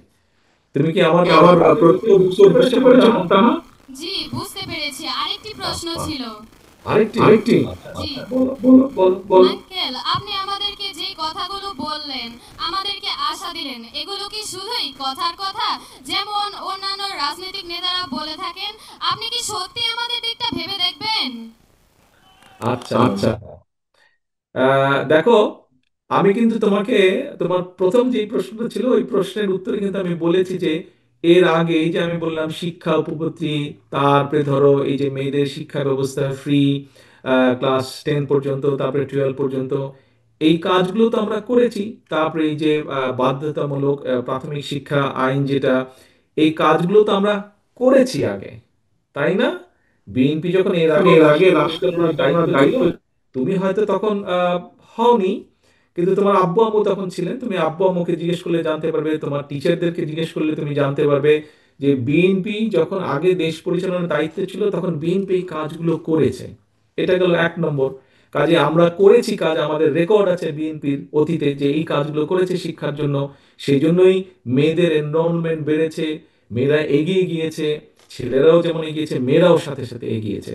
তুমি কি আমার আমার প্রশ্ন বুঝতে পেরেছো মুনতাহা? জি, বুঝতে পেরেছি। আরেকটি প্রশ্ন ছিল। আরেকটি জি বলো। আঙ্কেল, আপনি আমাদেরকে যে কথাগুলো বললেন, আমাদেরকে আশা দিলেন, এগুলো কি শুধুই কথার কথা, যেমন অন্যান্য রাজনৈতিক নেতারা বলে থাকেন? আপনি কি সত্যি আমাদের দিকটা ভেবে দেখবেন? আচ্ছা আচ্ছা, দেখো, আমি কিন্তু তোমাকে তোমার প্রথম যে প্রশ্নটা ছিল ওই প্রশ্নের উত্তরে কিন্তু আমি বলেছি যে এর আগে এই যে আমি বললাম শিক্ষা উপবৃত্তি, তারপরে ধরো এই যে মেয়েদের শিক্ষা ব্যবস্থা ফ্রি ক্লাস 10 পর্যন্ত, তারপরে 12 পর্যন্ত, এই কাজগুলো তো আমরা করেছি। তারপরে এই যে বাধ্যতামূলক প্রাথমিক শিক্ষা আইন যেটা, এই কাজগুলো তো আমরা করেছি আগে, তাই না? বিএনপি যখন এর আগে রাষ্ট্র দায়িত্ব ছিল, তুমি হয়তো তখন হওনি, কিন্তু তোমার আব্বু আম্মু তখন ছিলেন। তুমি আব্বু আম্মুকে জিজ্ঞেস করলে জানতে পারবে, তোমার টিচারদেরকে জিজ্ঞেস করলে তুমি জানতে পারবে যে বিএনপি যখন আগে দেশ পরিচালনার দায়িত্বে ছিল তখন বিএনপি এই কাজগুলো করেছে। এটা গেল 1 নম্বর। কাজে আমরা করেছি কাজ, আমাদের রেকর্ড আছে বিএনপির অতীতে যে এই কাজগুলো করেছে শিক্ষার জন্য। সেই জন্যই মেয়েদের এনরোলমেন্ট বেড়েছে, মেয়েরা এগিয়ে গিয়েছে, ছেলেরাও যেমন এগিয়েছে মেয়েরাও সাথে সাথে এগিয়েছে।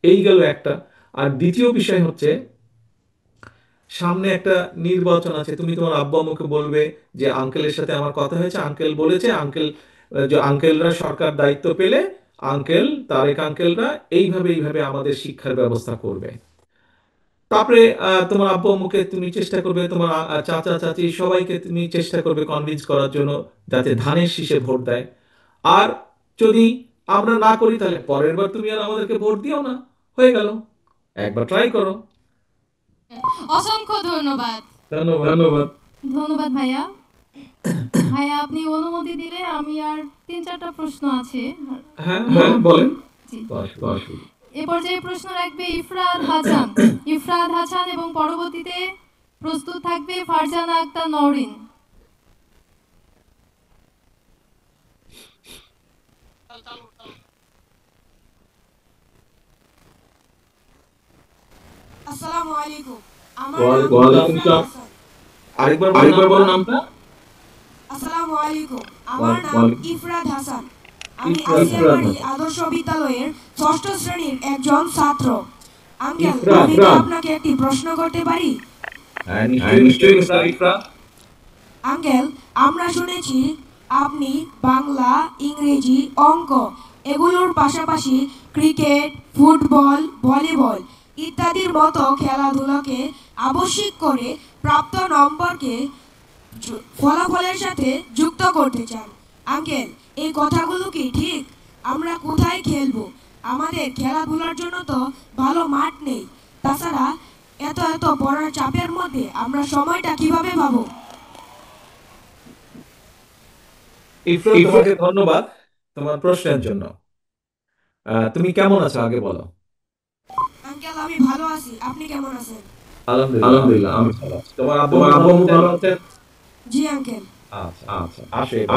এই গেল একটা। আর দ্বিতীয় বিষয় হচ্ছে সামনে একটা নির্বাচন আছে, তুমি তোমার আব্বু আম্মুকে বলবে যে আঙ্কেলের সাথে আমার কথা হয়েছে, আঙ্কেল বলেছে, আঙ্কেল যে আঙ্কেলরা সরকার দায়িত্ব পেলে আঙ্কেল তারেক আঙ্কেলরা এইভাবে এইভাবে আমাদের শিক্ষার ব্যবস্থা করবে। তারপরে তোমার আব্বু আম্মুকে তুমি চেষ্টা করবে, তোমার চাচা চাচি সবাইকে তুমি চেষ্টা করবে কনভিন্স করার জন্য যাতে ধানের শীষে ভোট দেয়। আর যদি আমরা না করি তাহলে পরের বার তুমি আর আমাদেরকে ভোট দিও না, হয়ে গেল। একবার ট্রাই করো। অসংখ্য ধন্যবাদ। ধন্যবাদ ধন্যবাদ। ধন্যবাদ ভাইয়া। ভাইয়া, আপনি অনুমতি দিলে আমি আর 3-4টা প্রশ্ন আছে। হ্যাঁ হ্যাঁ বলেন। জি। বস। এ পর্যায়ে প্রশ্ন রাখবে ইফরাদ হাসান। ইফরাদ হাসান এবং পরবর্তীতে প্রস্তুত থাকবে ফারজানা আক্তার নওরিন। আসসালামু আলাইকুম। আমার ওয়ালাইকুম আসসালাম। আরেকবার বলো নামটা। আসসালামু আলাইকুম। আমার নাম ওয়ালাইকুম। ইফরাদ হাসান। আমি ইফরাদ আসিয়াবাড়ি হাসান। আদর্শ বিদ্যালয়ের 6ষ্ঠ শ্রেণীর একজন ছাত্র। আঙ্কেল, ইফরাদ, আমি কি ইফরাদ। আপনাকে একটি প্রশ্ন করতে পারি? হ্যাঁ নিশ্চয়ই ইফরাদ। আঙ্কেল, আমরা শুনেছি আপনি বাংলা, ইংরেজি, অঙ্ক এগুলোর পাশাপাশি ক্রিকেট, ফুটবল, ভলিবল ইত্যাদির মতো খেলাধুলাকে আবশ্যিক করে প্রাপ্ত নম্বরকে ফলাফলের সাথে যুক্ত করতে চান। আঙ্কেল, এই কথাগুলো কি ঠিক? আমরা কোথায় খেলবো? আমাদের খেলাধুলার জন্য তো ভালো মাঠ নেই। তাছাড়া এত এত পড়ার চাপের মধ্যে আমরা সময়টা কিভাবে পাবো? ইফরাদ, তোমাকে ধন্যবাদ তোমার প্রশ্নের জন্য। তুমি কেমন আছো আগে বলো। আঙ্কেল, আমি ভালো আছি। আপনি কেমন আছেন? আলহামদুলিল্লাহ আমি ভালো আছি। তোমার আব্বু আম্মু ভালো আছেন? জি আঙ্কেল। আচ্ছা আচ্ছা,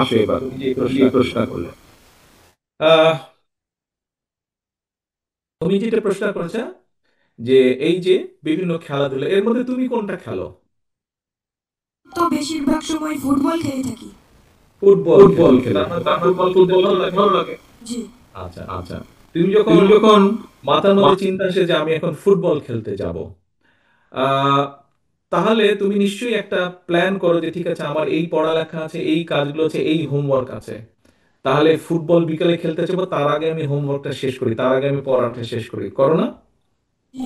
আসো এবার তুমি যে প্রশ্ন করলে। আহ, তুমি যেটা প্রশ্ন করেছো যে এই যে বিভিন্ন খেলাধুলা এর মধ্যে তুমি কোনটা খেলো? তো বেশিরভাগ সময় ফুটবল খেলে থাকি। ফুটবল খেলে। ফুটবল ভালো লাগে। জি। আচ্ছা আচ্ছা, তুমি যখন মাথার মধ্যে চিন্তা আসে যে আমি এখন ফুটবল খেলতে যাব, আহ, তাহলে তুমি নিশ্চয়ই একটা প্ল্যান করো যে ঠিক আছে আমার এই পড়ালেখা আছে, এই কাজগুলো আছে, এই হোমওয়ার্ক আছে, তাহলে ফুটবল বিকেলে খেলতে যাবো, তার আগে আমি হোমওয়ার্কটা শেষ করি, তার আগে আমি পড়াটা শেষ করি, করো না? জি।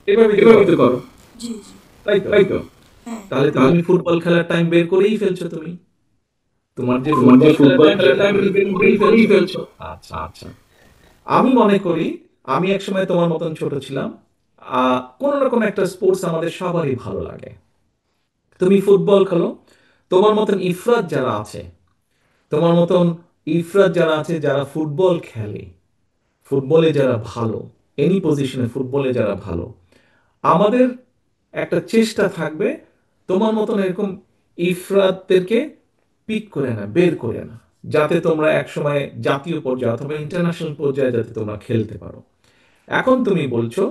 এভাবে তো করো, জি জি। তাই তো। হ্যাঁ। তাহলে তুমি ফুটবল খেলার টাইম বের করেই ফেলছো, তুমি তোমার যে ফুটবল খেলার টাইম বের করেই ফেলছো। আচ্ছা আচ্ছা, আমি মনে করি আমি একসময় তোমার মতন ছোট ছিলাম, কোনো না কোনো একটা স্পোর্টস আমাদের সবারই ভালো লাগে। তুমি ফুটবল খেলো, তোমার মতন ইফরাত যারা আছে, তোমার মতন ইফরাত যারা আছে, যারা ফুটবল খেলে, ফুটবলে যারা ভালো, এনি পজিশনে ফুটবলে যারা ভালো, আমাদের একটা চেষ্টা থাকবে তোমার মতন এরকম ইফরাতদেরকে পিক করে না, বের করে না, যাতে তোমরা একসময় জাতীয় পর্যায়ে অথবা ইন্টারন্যাশনাল পর্যায়ে যাতে তোমরা খেলতে পারো। এখন তুমি বলছো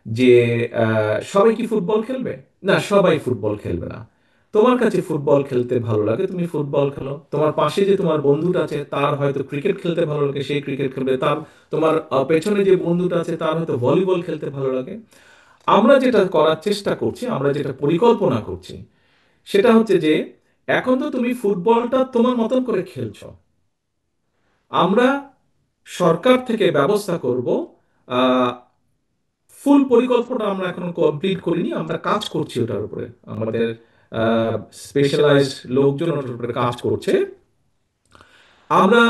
যে সবাই কি ফুটবল খেলবে? না, সবাই ফুটবল খেলবে না। তোমার কাছে ফুটবল খেলতে ভালো লাগে, তুমি ফুটবল খেলো। তোমার পাশে যে তোমার বন্ধুটা আছে তার হয়তো ক্রিকেট খেলতে ভালো লাগে, সেই ক্রিকেট খেলবে। তার তোমার পেছনে যে বন্ধুটা আছে তার হয়তো ভলিবল খেলতে ভালো লাগে। আমরা যেটা করার চেষ্টা করছি, আমরা যেটা পরিকল্পনা করছি, সেটা হচ্ছে যে এখন তো তুমি ফুটবলটা তোমার মতন করে খেলছো, আমরা সরকার থেকে ব্যবস্থা করব। ফুল পরিকল্পনা আমরা এখন কমপ্লিট করিনি, আমরা কাজ করছি ওটার উপরে। আমাদের স্পেশালাইজড লোকজন ওটার উপরে কাজ করছে। আমরা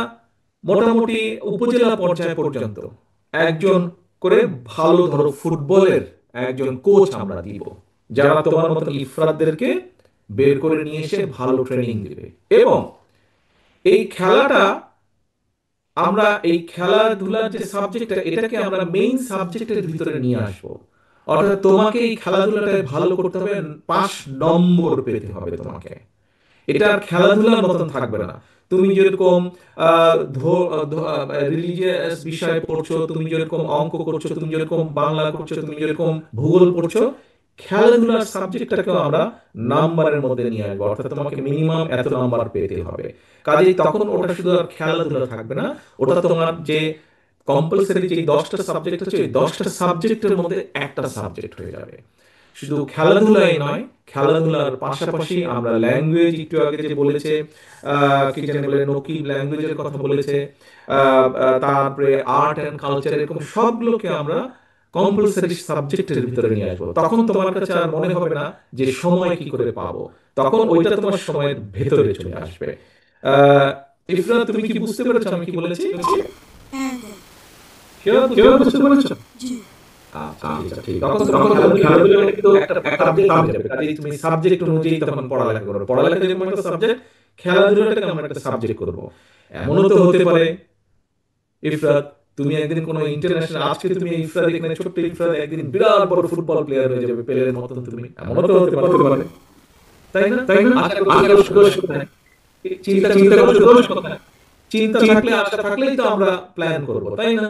মোটামুটি উপজেলা পর্যায় পর্যন্ত একজন করে ভালো ধরো ফুটবলের একজন কোচ আমরা দিব, যারা তোমার মতো ইফরাতদেরকে বের করে নিয়ে এসে ভালো ট্রেনিং দিবে। এবং এই খেলাটা, আমরা এই খেলাধুলার যে সাবজেক্টটা, এটাকে আমরা মেইন সাবজেক্টের ভিতরে নিয়ে আসবো। অর্থাৎ তোমাকে এই খেলাধুলাটায় ভালো করতে হবে, 5 নম্বর পেতে হবে তোমাকে। এটা আর খেলাধুলার মতন থাকবে না। তুমি যেরকম রিলিজিয়াস বিষয় পড়ছো, তুমি যেরকম অঙ্ক করছো, তুমি যেরকম বাংলা করছো, তুমি যেরকম ভূগোল পড়ছো, খেলাধুলার সাবজেক্টটাকেও আমরা নাম্বারের মধ্যে নিয়ে আসবো। অর্থাৎ তোমাকে মিনিমাম এত নাম্বার পেতে হবে। কাজেই তখন ওটা শুধু আর খেলাধুলা থাকবে না, ওটা তোমার যে কম্পালসারি যে 10টা সাবজেক্ট আছে, ওই 10টা সাবজেক্টের মধ্যে একটা সাবজেক্ট হয়ে যাবে। শুধু খেলাধুলাই নয়, খেলাধুলার পাশাপাশি আমরা ল্যাঙ্গুয়েজ, একটু আগে যে বলেছে কি জানি বলে, নকিব ল্যাঙ্গুয়েজের কথা বলেছে, তারপরে আর্ট অ্যান্ড কালচার, এরকম সবগুলোকে আমরা কম্পালসারি সাবজেক্টের ভিতরে নিয়ে আসবো। তখন তোমার কাছে আর মনে হবে না যে সময় কি করে পাবো, তখন ওইটা তোমার সময়ের ভেতরে চলে আসবে। ইফরাত, তুমি কি বুঝতে পেরেছো আমি কি বলেছি? হ্যাঁ আঙ্কেল। কেউ বুঝতে পেরেছো? জি। আচ্ছা, ঠিক। তখন খেলাধুলা কিন্তু একটা সাবজেক্ট হয়ে যাবে। কাজেই তুমি সাবজেক্ট অনুযায়ী তখন পড়ালেখা করো। পড়ালেখা যেমন একটা সাবজেক্ট, খেলাধুলাটাকে আমরা একটা সাবজেক্ট করব। এমনও তো হতে পারে ইফরাত, তুমি একদিন কোনো ইন্টারন্যাশনাল, আজকে তুমি ইফরাত এখানে ছোট্ট ইফরাত একদিন বিরাট বড় ফুটবল প্লেয়ার হয়ে যাবে, পেলের মতন তুমি। এমনও তো হতে পারে, তাই না? চিন্তা চিন্তা করো, দোষ কোথায়? চিন্তা থাকলে, আশা থাকলেই তো আমরা প্ল্যান করব, তাই না?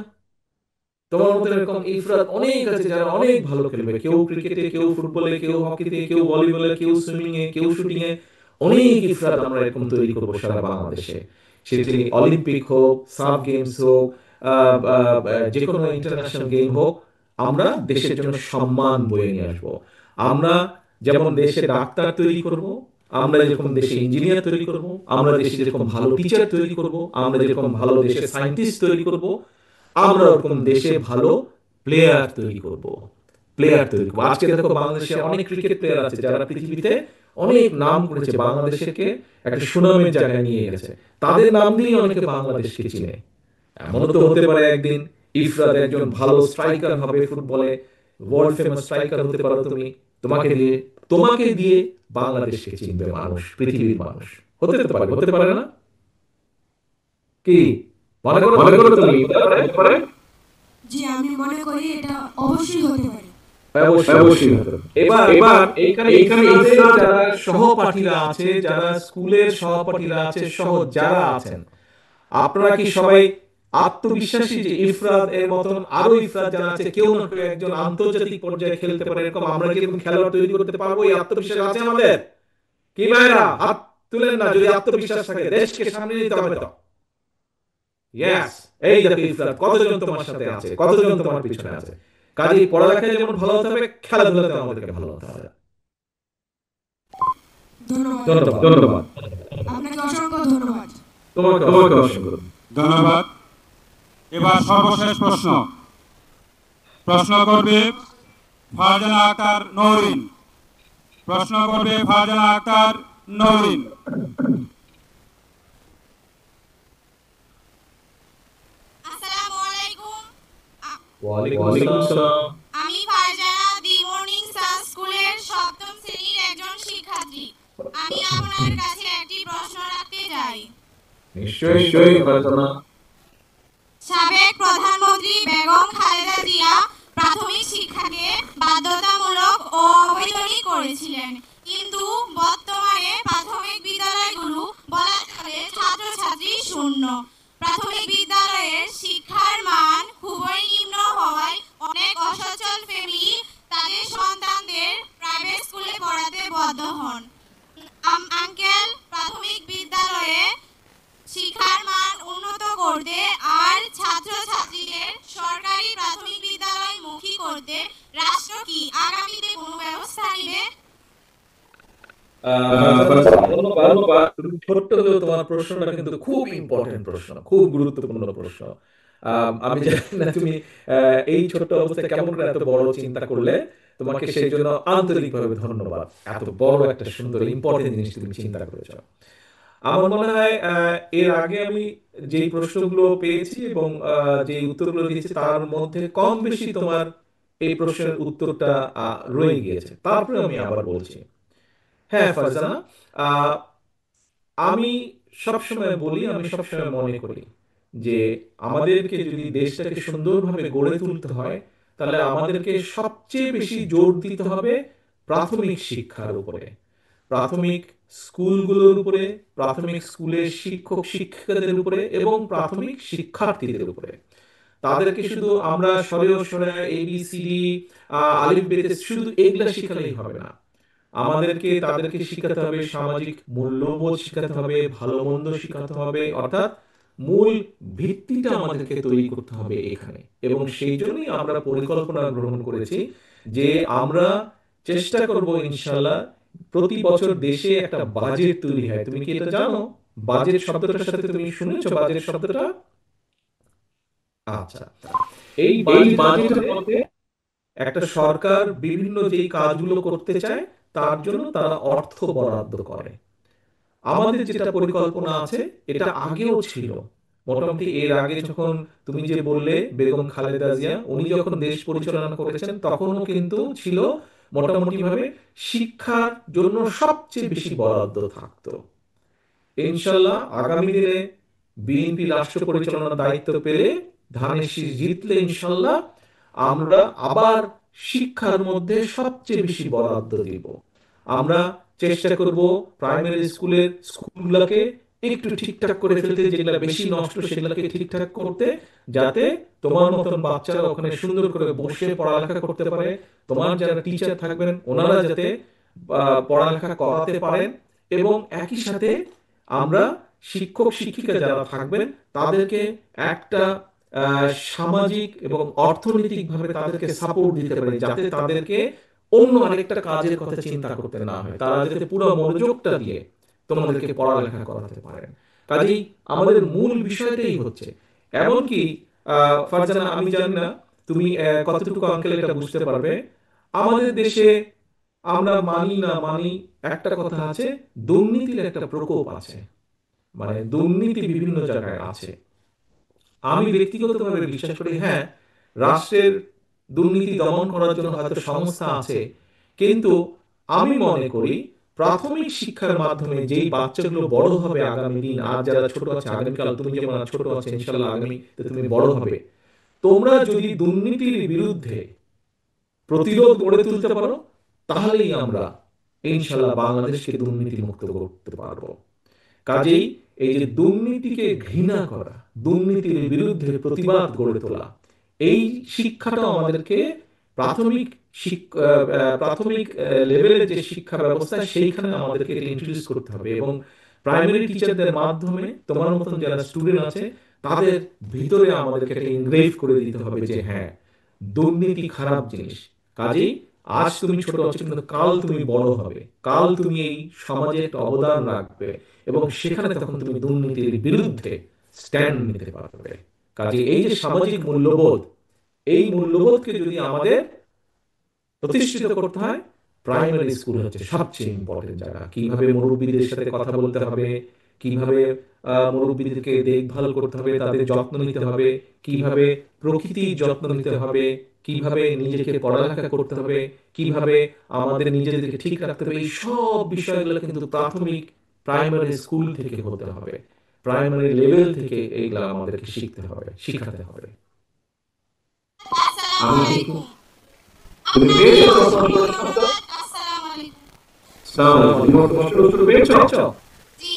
তোমার মতো এরকম ইফরাত অনেক আছে যারা অনেক ভালো খেলবে, কেউ ক্রিকেটে, কেউ ফুটবলে, কেউ হকিতে, কেউ ভলিবলে, কেউ সুইমিং এ, কেউ শুটিং এ। অনেক ইফরাত আমরা এরকম তৈরি করবো সারা বাংলাদেশে। সেটি অলিম্পিক হোক, সাব গেমস হোক, যে কোনো ইন্টারন্যাশনাল গেম হোক, আমরা দেশের জন্য সম্মান বয়ে নিয়ে আসবো। আমরা যেমন দেশে ডাক্তার তৈরি করব, আমরা যেরকম দেশে ইঞ্জিনিয়ার তৈরি করব, আমরা দেশে যেরকম ভালো টিচার তৈরি করব, আমরা যেরকম ভালো দেশে সায়েন্টিস্ট তৈরি করব, আমরা ওরকম দেশে ভালো প্লেয়ার তৈরি করব। আজকে দেখো বাংলাদেশে অনেক ক্রিকেট প্লেয়ার আছে যারা পৃথিবীতে অনেক নাম করেছে, বাংলাদেশকে একটা সুনামের জায়গায় নিয়ে গেছে। তাদের নাম দিয়ে অনেকে বাংলাদেশকে চিনে। এমনও তো হতে পারে একদিন ইফরাত একজন ভালো স্ট্রাইকার হবে ফুটবলে, ওয়ার্ল্ড ফেমাস স্ট্রাইকার হতে পারো তুমি। তোমাকে দিয়ে বাংলাদেশকে চিনবে মানুষ, পৃথিবীর মানুষ। হতে পারে না? কি মনে করো তুমি? হতে পারে? জি, আমি মনে করি এটা অবশ্যই হতে পারে। অবশ্যই হতে পারে। এবার এইখানে ইফরাত যারা সহপাঠীরা আছে, যারা স্কুলের সহপাঠীরা আছে, সহ যারা আছেন, আপনারা কি সবাই আত্মবিশ্বাসী যে ইফরাত এর মতন আরো ইফরাত যারা আছে, কেউ না কেউ একজন আন্তর্জাতিক পর্যায়ে খেলতে পারে, এরকম আমরা কি এরকম খেলোয়াড় তৈরি করতে পারবো? এই আত্মবিশ্বাস আছে আমাদের? কি ভাইরা, হাত তুলেন না যদি আত্মবিশ্বাস থাকে। দেশকে সামনে নিতে হবে তো। ইয়েস, এই দেখো ইফরাত, কতজন তোমার সাথে আছে, কতজন তোমার পিছনে আছে। কাজেই পড়ালেখায় যেমন ভালো হতে হবে, খেলাধুলাতে আমাদেরকে ভালো হতে হবে। ধন্যবাদ। আপনাকে অসংখ্য ধন্যবাদ। তোমাকে অসংখ্য ধন্যবাদ। এবার সর্বশেষ প্রশ্ন করবে ফারজানা আক্তার নওরিন। আসসালামু আলাইকুম। ওয়ালাইকুম আসসালাম। আমি ফারজানা দি মর্নিং স্টার স্কুলের 7ম শ্রেণীর একজন শিক্ষার্থী। আমি আপনার কাছে একটি প্রশ্ন রাখতে চাই। নিশ্চয়ই ফারজানা। সাবেক প্রধানমন্ত্রী বেগম খালেদা জিয়া প্রাথমিক শিক্ষাকে বাধ্যতামূলক ও অবৈতনিক করেছিলেন, কিন্তু বর্তমানে প্রাথমিক বিদ্যালয়গুলো বলা চলে ছাত্রছাত্রী শূন্য। প্রাথমিক বিদ্যালয়ের শিক্ষার মান খুবই নিম্ন হওয়ায় অনেক অসচ্ছল ফ্যামিলি তাদের সন্তানদের প্রাইভেট স্কুলে পড়াতে বাধ্য হন। আঙ্কেল, প্রাথমিক বিদ্যালয়ে শিক্ষার মান উন্নত করতে আর ছাত্রছাত্রীদের সরকারি প্রাথমিক বিদ্যালয় মুখী করতে রাষ্ট্র কি আগামীতে কোনো ব্যবস্থা নেবে? ধন্যবাদ। তুমি ছোট্ট হলেও তোমার প্রশ্নটা কিন্তু খুব ইম্পর্টেন্ট প্রশ্ন, খুব গুরুত্বপূর্ণ প্রশ্ন। আমি জানি না তুমি এই ছোট্ট অবস্থায় কেমন করে এত বড় চিন্তা করলে। তোমাকে সেই জন্য আন্তরিকভাবে ধন্যবাদ। এত বড় একটা সুন্দর ইম্পর্টেন্ট জিনিস তুমি চিন্তা করেছো। আমার মনে হয় এর আগে আমি যেই প্রশ্নগুলো পেয়েছি এবং যেই উত্তরগুলো দিয়েছি তার মধ্যে কম বেশি তোমার এই প্রশ্নের উত্তরটা রয়ে গিয়েছে। তারপরে আমি আবার বলছি। হ্যাঁ ফারজানা, আহ, আমি সবসময় বলি, আমি সবসময় মনে করি যে আমাদেরকে যদি দেশটাকে সুন্দরভাবে গড়ে তুলতে হয়, তাহলে আমাদেরকে সবচেয়ে বেশি জোর দিতে হবে প্রাথমিক শিক্ষার উপরে, প্রাথমিক স্কুলগুলোর উপরে, প্রাথমিক স্কুলের শিক্ষক শিক্ষিকাদের উপরে এবং প্রাথমিক শিক্ষার্থীদের উপরে। তাদেরকে শুধু আমরা সরেও সরে ABCD আলিফ বেতে শুধু এগুলা শিখালেই হবে না। আমাদেরকে তাদেরকে শিখাতে হবে সামাজিক মূল্যবোধ, শিখাতে হবে ভালো মন্দ শিখাতে হবে, অর্থাৎ মূল ভিত্তিটা আমাদেরকে তৈরি করতে হবে এখানে। এবং সেই জন্যই আমরা পরিকল্পনা গ্রহণ করেছি যে আমরা চেষ্টা করব ইনশাল্লাহ প্রতি বছর দেশে একটা বাজেট তৈরি হয়। তুমি কি এটা জানো? বাজেট শব্দটার সাথে তুমি শুনেছো বাজেট শব্দটা? আচ্ছা, এই বাজেটের মধ্যে একটা সরকার বিভিন্ন যেই কাজগুলো করতে চায় তার জন্য তারা অর্থ বরাদ্দ করে। আমাদের যেটা পরিকল্পনা আছে এটা আগেও ছিল। মোটামুটি এর আগে যখন তুমি যে বললে বেগম খালেদা জিয়া উনি যখন দেশ পরিচালনা করেছেন তখনও কিন্তু ছিল মোটামুটি ভাবে শিক্ষার জন্য সবচেয়ে বেশি বরাদ্দ থাকতো। ইনশাল্লাহ আগামী দিনে বিএনপি রাষ্ট্র পরিচালনার দায়িত্ব পেলে, ধানের শীষ জিতলে ইনশাল্লাহ আমরা আবার শিক্ষার মধ্যে সবচেয়ে বেশি বরাদ্দ দিব। আমরা চেষ্টা করব প্রাইমারি স্কুলগুলোকে একটু ঠিকঠাক করে ফেলতে, যেগুলো বেশি নষ্ট সেগুলোকে ঠিকঠাক করতে, যাতে তোমার মতন বাচ্চারা ওখানে সুন্দর করে বসে পড়ালেখা করতে পারে। তোমার যারা টিচার থাকবেন ওনারা যাতে পড়ালেখা করাতে পারেন এবং একই সাথে আমরা শিক্ষক শিক্ষিকা যারা থাকবেন তাদেরকে একটা সামাজিক এবং অর্থনৈতিকভাবে তাদেরকে সাপোর্ট দিতে পারি, যাতে তাদেরকে অন্য আরেকটা কাজের কথা চিন্তা করতে না হয়। তারা যাতে পুরো মনোযোগটা দিয়ে তোমাদেরকে পড়ালেখা করাতে পারেন। কাজেই আমাদের মূল বিষয়টাই হচ্ছে, এমনকি ফারজানা আমি জানি না তুমি কতটুকু আঙ্কেল এটা বুঝতে পারবে, আমাদের দেশে আমরা মানি না মানি একটা কথা আছে, দুর্নীতির একটা প্রকোপ আছে। মানে দুর্নীতি বিভিন্ন জায়গায় আছে। আমি ব্যক্তিগতভাবে বিশ্বাস করি হ্যাঁ, রাষ্ট্রের দুর্নীতি দমন করার জন্য হয়তো সংস্থা আছে, কিন্তু আমি মনে করি প্রাথমিক শিক্ষার মাধ্যমে যেই বাচ্চাগুলো বড় হবে আগামী দিন, আর যারা ছোট আছে আগামীকাল, তুমি যেমন ছোট আছে ইনশাল্লাহ আগামীতে তুমি বড় হবে, তোমরা যদি দুর্নীতির বিরুদ্ধে প্রতিরোধ গড়ে তুলতে পারো তাহলেই আমরা ইনশাল্লাহ বাংলাদেশকে দুর্নীতি মুক্ত করতে পারবো। কাজেই এই যে দুর্নীতিকে ঘৃণা করা, দুর্নীতির বিরুদ্ধে প্রতিবাদ গড়ে তোলা, এই শিক্ষাটা আমাদেরকে প্রাথমিক প্রাথমিক লেভেলের যে শিক্ষা ব্যবস্থা সেইখানে আমাদেরকে ইন্ট্রোডিউস করতে হবে। এবং প্রাইমারি টিচারদের মাধ্যমে তোমার মতন যারা স্টুডেন্ট আছে তাদের ভিতরে আমাদেরকে একটা ইনগ্রেভ করে দিতে হবে যে হ্যাঁ, দুর্নীতি খারাপ জিনিস। কাজেই আজ তুমি ছোট আছো কিন্তু কাল তুমি বড় হবে, কাল তুমি এই সমাজে একটা অবদান রাখবে এবং সেখানে তখন তুমি দুর্নীতির বিরুদ্ধে স্ট্যান্ড নিতে পারবে। কাজে এই যে সামাজিক মূল্যবোধ, এই মূল্যবোধকে যদি আমাদের প্রতিষ্ঠিত করতে হয়, প্রাইমারি স্কুল হচ্ছে সবচেয়ে ইম্পর্টেন্ট জায়গা। কিভাবে মুরব্বীদের সাথে কথা বলতে হবে, কিভাবে মুরব্বীদেরকে দেখভাল করতে হবে, তাদের যত্ন নিতে হবে, কিভাবে প্রকৃতির যত্ন নিতে হবে, কিভাবে নিজেকে পড়ালেখা করতে হবে, কিভাবে আমাদের নিজেদেরকে ঠিক রাখতে হবে, এই সব বিষয়গুলো কিন্তু প্রাথমিক প্রাইমারি স্কুল থেকে হতে হবে। প্রাইমারি লেভেল থেকে এইগুলা আমাদেরকে শিখতে হবে, শিখাতে হবে। আসসালামু আলাইকুম। তুমি পেয়েছো প্রশ্নটা? আসসালামু আলাইকুম। আসসালামু আলাইকুম। তুমি প্রশ্নের উত্তর পেয়েছো? জি।